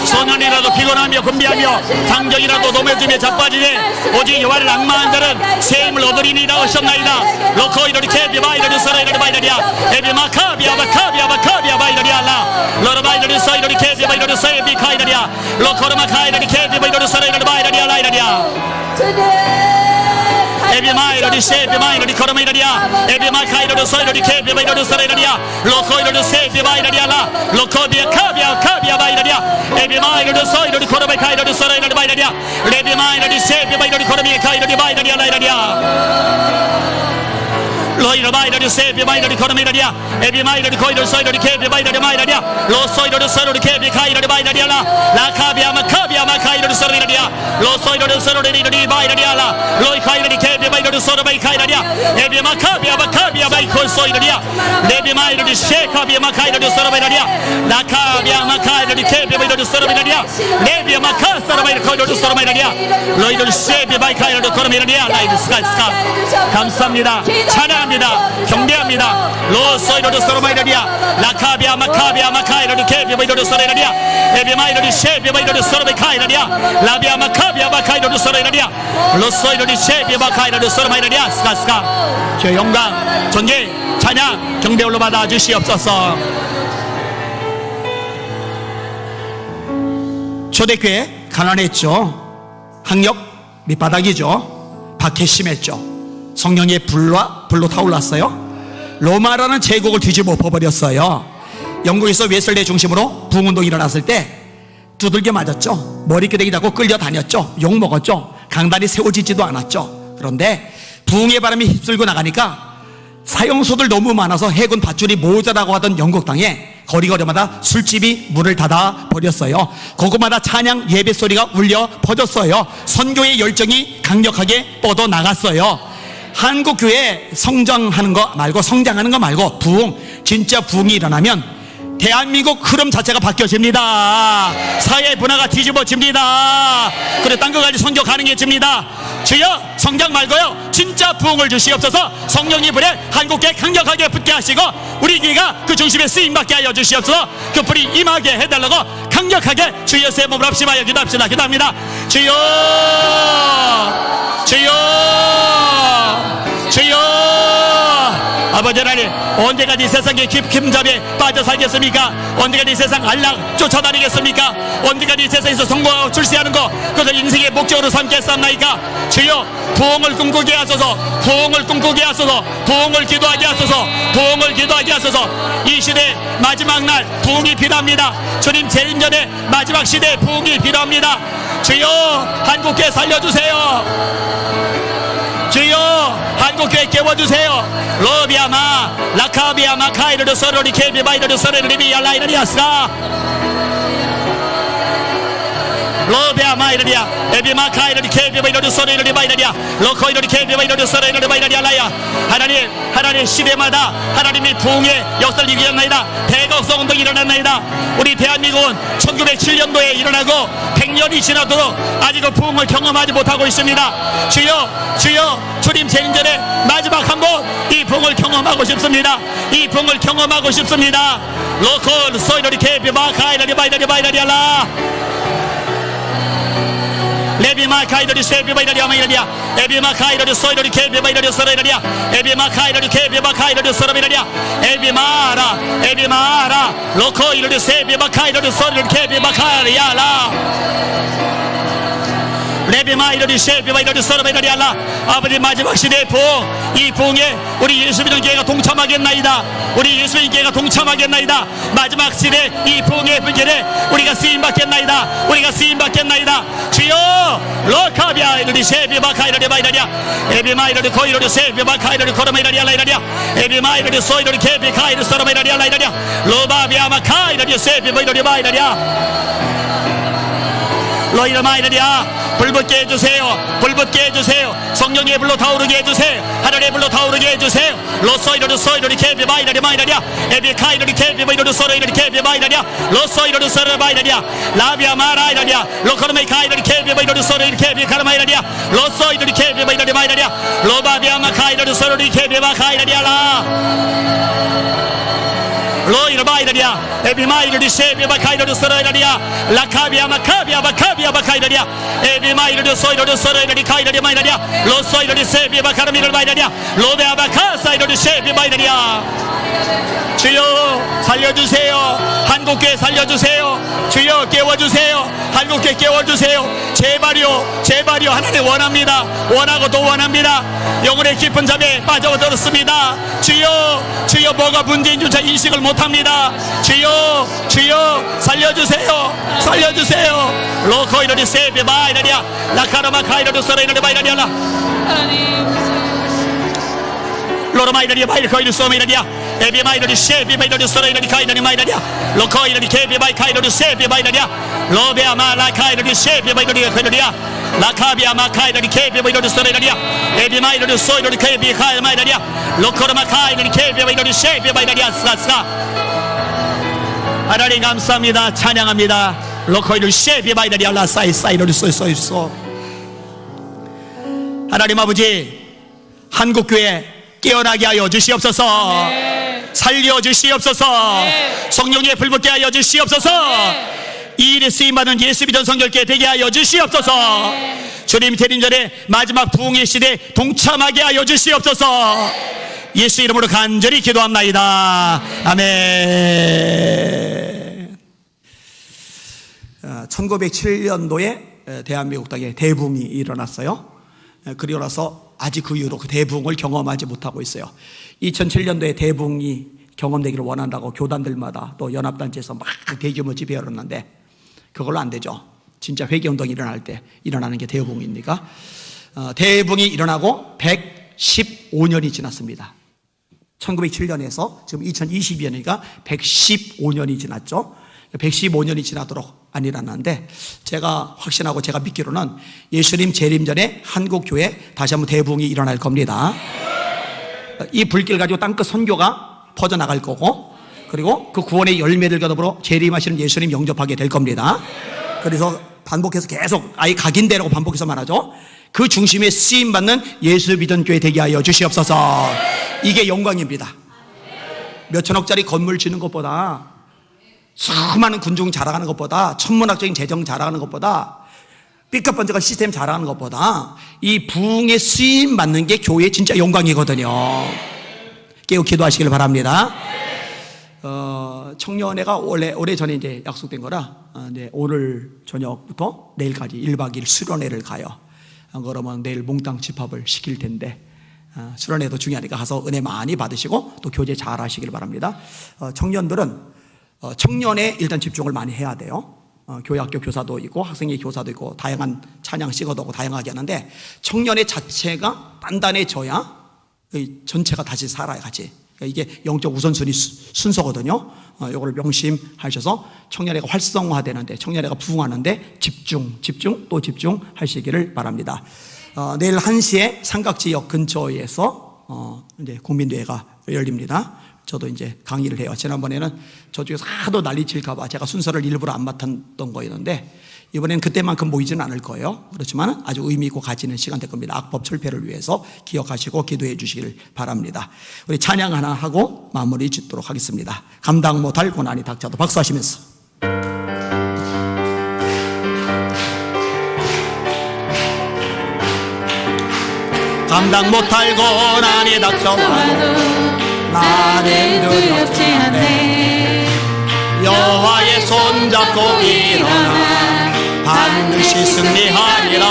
소년이라도 피곤하며 군비하며 장정이라도 넘어짐에 자빠지되 오직 여호와를 앙마한 자는 셈을 얻으리니라 하셨나이다. 로코이로리 케비바이로리 소라이로리 바이로리아 에비마카비아 바카비아 바카비아 바이로리아 라 로로바이로리 소이로리 케비바이로리 소이비카이로리아 로코르마카이로리 케비바이로리 소라이로리 바이로리아 라이로리아 에비마이로리 세비마이로리 코르마이로리아 에비마카이로리 소이로리 케비바이로리 소라이로리아 로코이로리 세비바이로리아 라 로코비아 카비아 카비아 바이로리아 에비마이로리 소이로리 코르마이카이로리 소라이로리 바이로리아 레비마이로리 세비바이로리 코르마이카이로리 바이로리아 라이로리아 로이로 마이로리 세비 마이로리 코르미라리아 에비 마이로리 코이로리 소이로리 케비 마이로리 마이라리아 로 소이로리 소이로리 케비 카이로리 마이라리아 라 카비아 마카비아 마카이로리 소이로리아 로 소이로리 소이로리 리로리 마이라리아 라 로이 카이로리 케비 마이로리 소이로리 카이라리아 에비 마카비아 마카비아 마이코 소이로리아 레비 마이로리 셰카비아 마카이로리 소이로리아 라카비아 마카이로리 케비 마이로리 소이로리아 레비 마카 소이로리 코이로리 소이로리아 로이로리 세비 마이카이로리 코르미라리아 라이드 스카 감사합니다. 찬양 경배합니다. 로소이로드 소로마이라리아 라카비아 마카비아 마카이로드 케비바이로드 소라이라리아 에비마이로드 셰비바이로드 소로마이카이라리아 라비아 마카비아 마카이로드 소라이라리아 로소이로드 셰비바카이로드 소로마이라리아 스카스카. 저 영광 존귀 찬양 경배 올라받아 주시옵소서. 초대교회 가난했죠. 학력 밑바닥이죠. 박해심했죠. 성령의 불로 타올랐어요. 로마라는 제국을 뒤집어 엎어버렸어요. 영국에서 웨슬레 중심으로 부흥운동이 일어났을 때 두들겨 맞았죠. 머리끄댕이 잡고 끌려다녔죠. 욕먹었죠. 강단이 세워지지도 않았죠. 그런데 부흥의 바람이 휩쓸고 나가니까 사형소들 너무 많아서 해군 밧줄이 모자라고 하던 영국 땅에 거리거리마다 술집이 문을 닫아 버렸어요. 곳곳마다 찬양 예배 소리가 울려 퍼졌어요. 선교의 열정이 강력하게 뻗어 나갔어요. 한국 교회 성장하는 거 말고 부흥, 진짜 부흥이 일어나면 대한민국 흐름 자체가 바뀌어집니다. 사회 문화가 뒤집어집니다. 그래 딴 거까지 선교 가능해집니다. 주여, 성장 말고요 진짜 부흥을 주시옵소서. 성령이 불에 한국교회 강력하게 붙게 하시고 우리 교회가 그 중심에 쓰임받게 하여 주시옵소서. 그 불이 임하게 해달라고 강력하게 주여 세 몸을 합심하여 기도합시다. 기도합니다. 주여, 주여, 주여. 아버지 하나님, 언제까지 세상의 김잡에 빠져 살겠습니까? 언제까지 세상 알랑 쫓아다니겠습니까? 언제까지 세상에서 성공하고 출세하는 거 그것을 인생의 목적으로 삼겠사옵나이까? 주여, 부흥을 꿈꾸게 하소서. 부흥을 꿈꾸게 하소서. 부흥을 기도하게 하소서. 부흥을 기도하게 하소서. 이 시대 마지막 날 부흥이 필요합니다. 주님 재림 전에 마지막 시대에 부흥이 필요합니다. 주여 한국교회 살려주세요. 주여 한국교회 깨워주세요. 로비아마 라카비아마 카이르드 소로리 케비바이르드 소레리 리비아 라이르리아스가 로베아마 이르리아 에비마 카이르리 케비바이르드 소레리 바이르리아 로코이르리 케비바이르드 소레리 바이르리아 라야. 하나님 시대마다 하나님이 부흥의 역사를 일어나이다. 대각성 운동이 일어났나이다. 우리 대한민국은 1907년도에 일어나고 100년이 지나도록 아직 그 부흥을 경험하지 못하고 있습니다. 주여 주님 재림 전에 마지막 한 번 이 부흥을 경험하고 싶습니다. 이 부흥을 경험하고 싶습니다. 로콜 소이르리 케비바 카이르리 바이르리 알라 레비마 카이르리 세비바이르리 아마이르리아 에비마 카이르리 소이르리 케비바이르리 소레리아 에비마 카이르리 케비바 카이르리 소레리아 에비마라 로코이르리 세비바 카이르리 소이르리 케비바 카이리아라 레비마이르리 셰비바이르리 소르베이르리 알라. 아버지 마지막 시대의 부흥, 이 부흥에 우리 예수 믿는 교회가 동참하겠나이다. 우리 예수 믿는 교회가 동참하겠나이다. 마지막 시대 이 부흥의 불길에 우리가 쓰임받겠나이다. 우리가 쓰임받겠나이다. 주여 로카비아이르리 셰비바카이르리 바이르리아 에비마이르리 코이르리 셰비바카이르리 코르메이르리 알라이르리아 에비마이르리 소이르리 케비카이르리 소르메이르리 알라이르리아 로바비아마 카이르리 셰비바이르리 바이르리아 로이르마이르리아 불붙게 해주세요. 불붙게 해주세요. 성령의 불로 타오르게 해주세요. 하늘의 불로 타오르게 해주세요. 로소이르르 소이르르 케비바이르리 마이르리아 에비카이르리 케비바이르르 소이르르 케비바이르리아 로소이르르 소이르르 바이르리아 라비아 마라이르리아 로코르메 카이르리 케비바이르르 소이르르 케비카르마이르리아 로소이르르 케비바이르리 마이르리아 로바비아마 카이르르 소이르르 케비바 카이르리아라 로이르바이르리아 에비마이르리 셰비바 카이르르 소이르리아 라카비아 마카비아 바카비아 바카이르리아 에비마이르리 소이르르 소이르리 카이르리 마이르리아 로소이르리 셰비바 카르미르 바이르리아 로베아바 카사이르리 셰비바이르리아 주여 살려주세요. 한국교회 살려주세요. 주여 깨워주세요. 한국교회 깨워주세요. 제발요 하나님 원합니다. 원하고 또 원합니다. 영혼의 깊은 잠에 빠져들었습니다. 주여 뭐가 문제인 줄 잘 인식을 못합니다. 주여 살려주세요. 로코이르리 세비바이르리아 라카르마 카이르르 소레이르리 바이르리아 하나님 로로마이르리 바이르코이르 소메이르리아 에비마이르리 셰비바이르리 소레이르리 카이르리 마이르리아 로코이르리 케비바이 카이르리 셰비바이르리아 로베아마 라카이르리 셰비바이르리 카이르리아 라카비아마 카이르리 케비바이르리 소레이르리아 에비마이르리 소이르리 케비 카이마이르리아 로코르마 카이르리 케비바이르리 셰비바이르리아 스가스가 하나님 감사합니다. 찬양합니다. 로코이르 셰비바이르리아 라사이사이르리 소이소 하나님 아버지 한국교회 깨어나게 하여 주시옵소서. 네. 살려주시옵소서. 네. 성령의 불붙게 하여 주시옵소서. 네. 이 일에 쓰임받는 예수 믿는 성결교회 되게 하여 주시옵소서. 네. 주님 재림 전에 마지막 부흥의 시대에 동참하게 하여 주시옵소서. 네. 예수 이름으로 간절히 기도합나이다. 아멘. 1907년도에 대한민국 땅에 대붕이 일어났어요. 그리고 나서 아직 그 이후로 그 대붕을 경험하지 못하고 있어요. 2007년도에 대붕이 경험되기를 원한다고 교단들마다 또 연합단체에서 막 대규모 집회 열었는데 그걸로 안 되죠. 진짜 회개운동이 일어날 때 일어나는 게 대붕입니까? 대붕이 일어나고 115년이 지났습니다. 1907년에서 지금 2022년이니까 115년이 지났죠. 115년이 지나도록 안 일어났는데 제가 확신하고 제가 믿기로는 예수님 재림 전에 한국교회 다시 한번 대붕이 일어날 겁니다. 이 불길 가지고 땅끝 선교가 퍼져나갈 거고 그리고 그 구원의 열매를 더불어 재림하시는 예수님 영접하게 될 겁니다. 그래서 반복해서 계속 아예 각인되라고 반복해서 말하죠. 그 중심에 쓰임받는 예수 믿는 교회 되게 하여 주시옵소서. 이게 영광입니다. 몇천억짜리 건물 지는 것보다 수많은 군중 자랑하는 것보다 천문학적인 재정 자랑하는 것보다 삐까번쩍한 시스템 자랑하는 것보다 이 부흥의 쓰임 받는 게 교회의 진짜 영광이거든요. 깨우 기도하시길 바랍니다. 청년회가 올해 전에 이제 약속된 거라 오늘 저녁부터 내일까지 1박 2일 수련회를 가요. 안 그러면 내일 몽땅 집합을 시킬 텐데 수련회도 중요하니까 가서 은혜 많이 받으시고 또 교제 잘 하시길 바랍니다. 청년들은 청년에 일단 집중을 많이 해야 돼요. 교회 학교 교사도 있고 학생회 교사도 있고 다양한 찬양 시거도 하고 다양하게 하는데 청년의 자체가 단단해져야 전체가 다시 살아야 같이. 이게 영적 우선순위 순서거든요. 이걸 명심하셔서 청년회가 활성화되는데 청년회가 부흥하는데 집중 또 집중하시기를 바랍니다. 내일 1시에 삼각지역 근처에서 이제 국민대회가 열립니다. 저도 이제 강의를 해요. 지난번에는 저쪽에서 하도 난리칠까봐 제가 순서를 일부러 안 맡았던 거였는데 이번에는 그때만큼 모이지는 않을 거예요. 그렇지만 아주 의미 있고 가치 있는 시간 될 겁니다. 악법 철폐를 위해서 기억하시고 기도해 주시길 바랍니다. 우리 찬양 하나 하고 마무리 짓도록 하겠습니다. 감당 못할 고난이 닥쳐도 박수하시면서 감당 못할 고난이 닥쳐와도 나는 두렵지 않네. 여호와의 손잡고 일어나 반드시 승리하리라.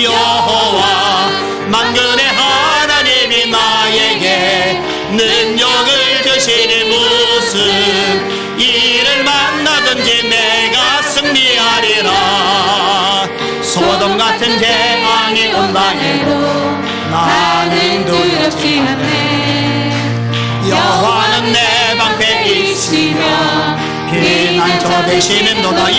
여호와 만군의 하나님이 나에게 능력을 주시니 무슨 일을 만나든지 내가 승리하리라. 소돔 같은 재앙이 온다 해도 나는 두렵지 않네. 여호와는 내 방패이시며 피난처 되시는도다.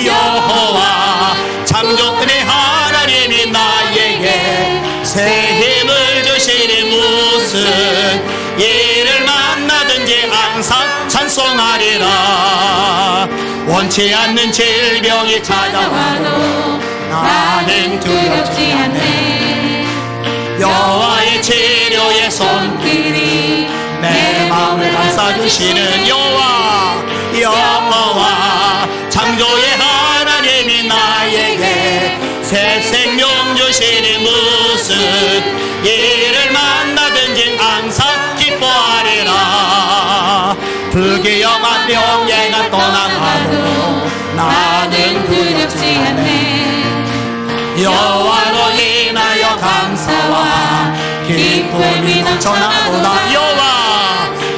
여호와 창조권의 하나님이 나에게 새 힘을 주시니 무슨 일을 만나든지 항상 찬송하리라. 원치 않는 질병이 찾아와도 나는 두렵지 않네. 여호와의 치료의 손길이 내 마음을 감싸주시는 여호와 창조의 하나님이 나에게 새 생명 주시니 무슨 일을 만나든지 항상 기뻐하리라. 불기영한 병예가 떠나가도 나는 두렵지 않네. 여호와로 인하여 감사와 기쁨이 넘쳐나도다.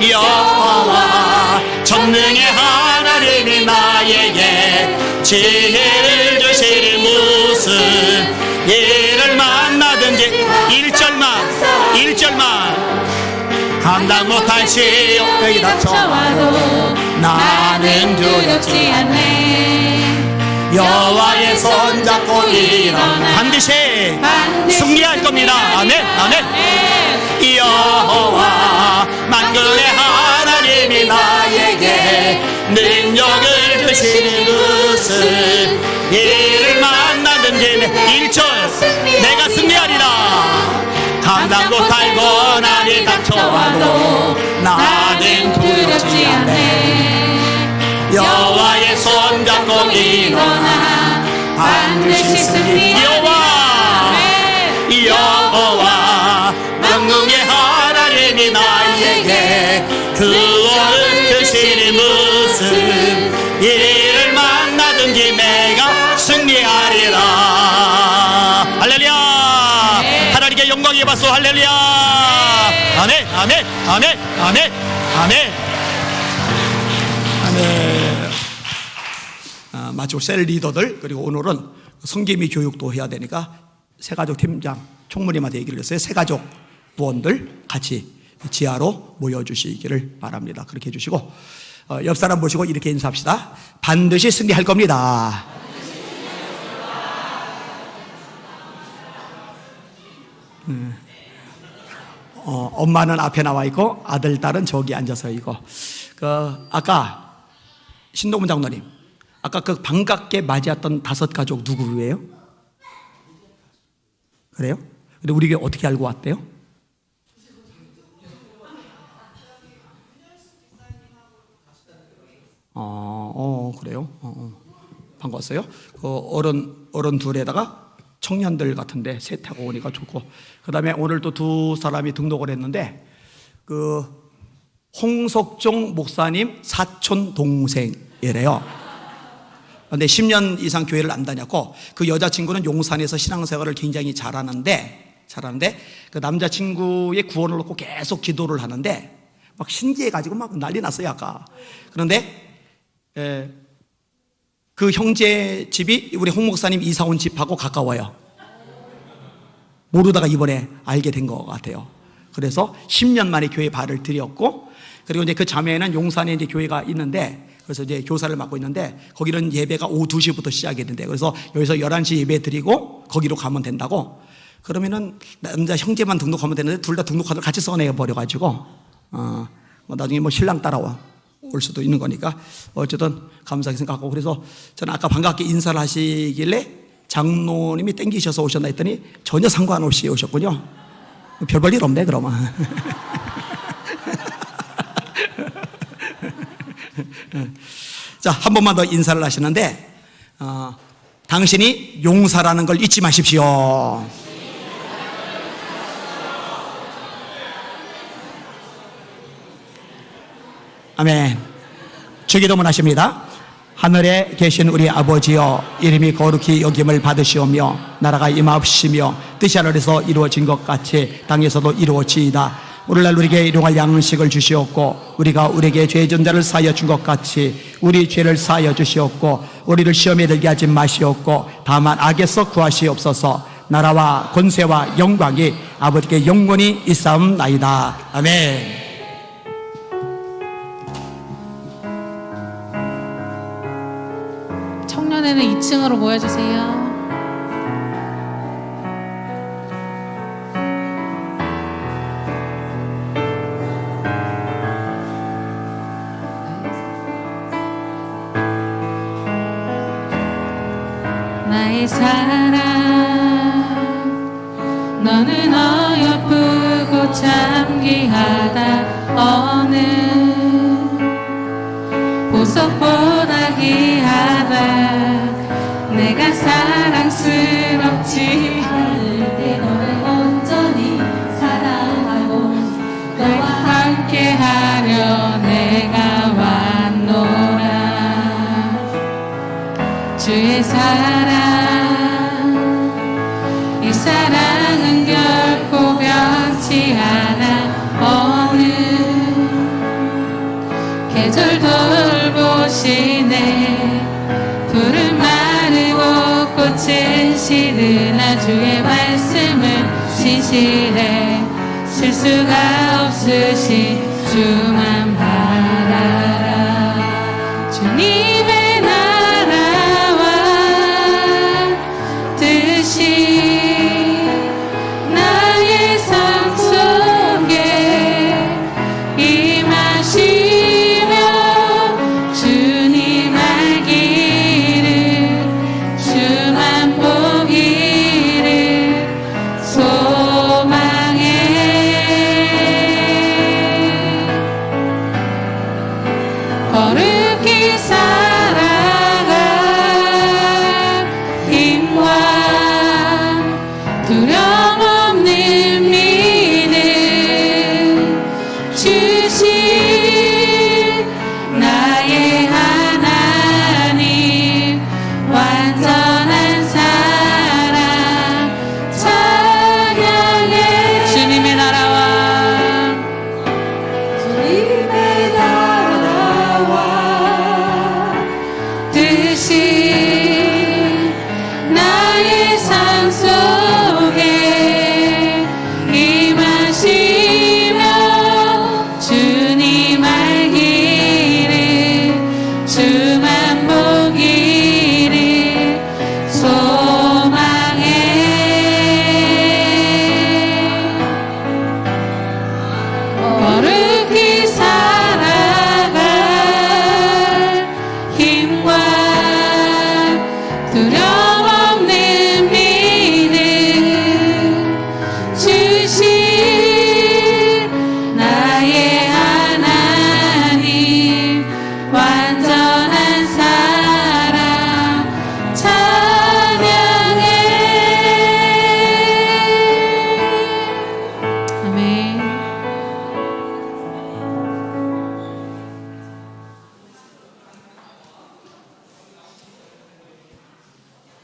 여호와 전능의 하나님이 나에게 지혜를 주시니 무슨 일을 만나든지 1절만 감당 못할 시험이 닥쳐와도 나는 두렵지 않네. 여호와의 손잡고 일어나 반드시 승리할 겁니다. 아멘. 여호와 만군의 하나님이 나에게 능력을 주시니 무슨 일을 만나든지 1절 내가 승리하리라. 감당 못할 고난이 닥쳐와도 나는 두렵지 않네. 여호와의 손잡고 일어나 반드시 승리. 여호와 만군의 하나님이 나에게 구원을 주시니 무슨 일을 만나든지 내가 승리하리라. 할렐루야. 하나님께 영광의 박수. 할렐루야. 아멘. 마치고 셀 리더들 그리고 오늘은 성기미 교육도 해야 되니까 새가족 팀장 총무님한테 얘기를 했어요. 새가족 부원들 같이 지하로 모여주시기를 바랍니다. 그렇게 해주시고 옆 사람 보시고 이렇게 인사합시다. 반드시 승리할 겁니다. 엄마는 앞에 나와 있고 아들 딸은 저기 앉아서 있고 아까 신동문 장로님 아까 그 반갑게 맞이했던 5가족 누구예요? 그래요? 근데 우리가 어떻게 알고 왔대요? 그래요? 반가웠어요. 그 어른 둘에다가 청년들 같은데 셋하고 오니까 좋고, 그 다음에 오늘 또 2사람이 등록을 했는데, 그 홍석종 목사님 사촌 동생이래요. 근데 10년 이상 교회를 안 다녔고, 그 여자친구는 용산에서 신앙생활을 굉장히 잘하는데 그 남자친구의 구원을 놓고 계속 기도를 하는데 막 신기해가지고 막 난리 났어요 아까. 그런데 그 형제 집이 우리 홍 목사님 이사 온 집하고 가까워요. 모르다가 이번에 알게 된 것 같아요. 그래서 10년 만에 교회 발을 들였고, 그리고 이제 그 자매는 용산에 이제 교회가 있는데, 그래서 이제 교사를 맡고 있는데, 거기는 예배가 오후 2시부터 시작이 된대. 그래서 여기서 11시 예배 드리고 거기로 가면 된다고. 그러면은 남자 형제만 등록하면 되는데 둘 다 등록카드를 같이 써내 버려가지고, 나중에 뭐 신랑 따라와 올 수도 있는 거니까 어쨌든 감사하게 생각하고, 그래서 저는 아까 반갑게 인사를 하시길래 장로님이 땡기셔서 오셨나 했더니 전혀 상관없이 오셨군요. 별 볼 일 없네 그러면. 자, 한 번만 더 인사를 하시는데, 당신이 용사라는 걸 잊지 마십시오. 아멘. 주기도문 하십니다. 하늘에 계신 우리 아버지여, 이름이 거룩히 여김을 받으시오며 나라가 임하옵시며 뜻이 하늘에서 이루어진 것 같이 땅에서도 이루어지이다. 오늘날 우리에게 일용할 양식을 주시옵고 우리가 우리에게 죄진 자를 사하여 준 것 같이 우리 죄를 사하여 주시옵고 우리를 시험에 들게 하지 마시옵고 다만 악에서 구하시옵소서. 나라와 권세와 영광이 아버지께 영원히 있사옵나이다. 아멘. 청년회는 2층으로 모여주세요. 나의 사랑, 너는 어여쁘고 참귀하다. 어느 보석보다 귀하다. 내가 사랑스럽지 않을 때 너를 온전히 사랑하고 너와 함께하려 내가 왔노라. 주의 사랑, 이 사랑은 결코 변치 않아. 어느 계절 돌보시네. 푸른 마르고 꽃은 시드나 주의 말씀은 신실해. 실수가 없으신 주만 봐.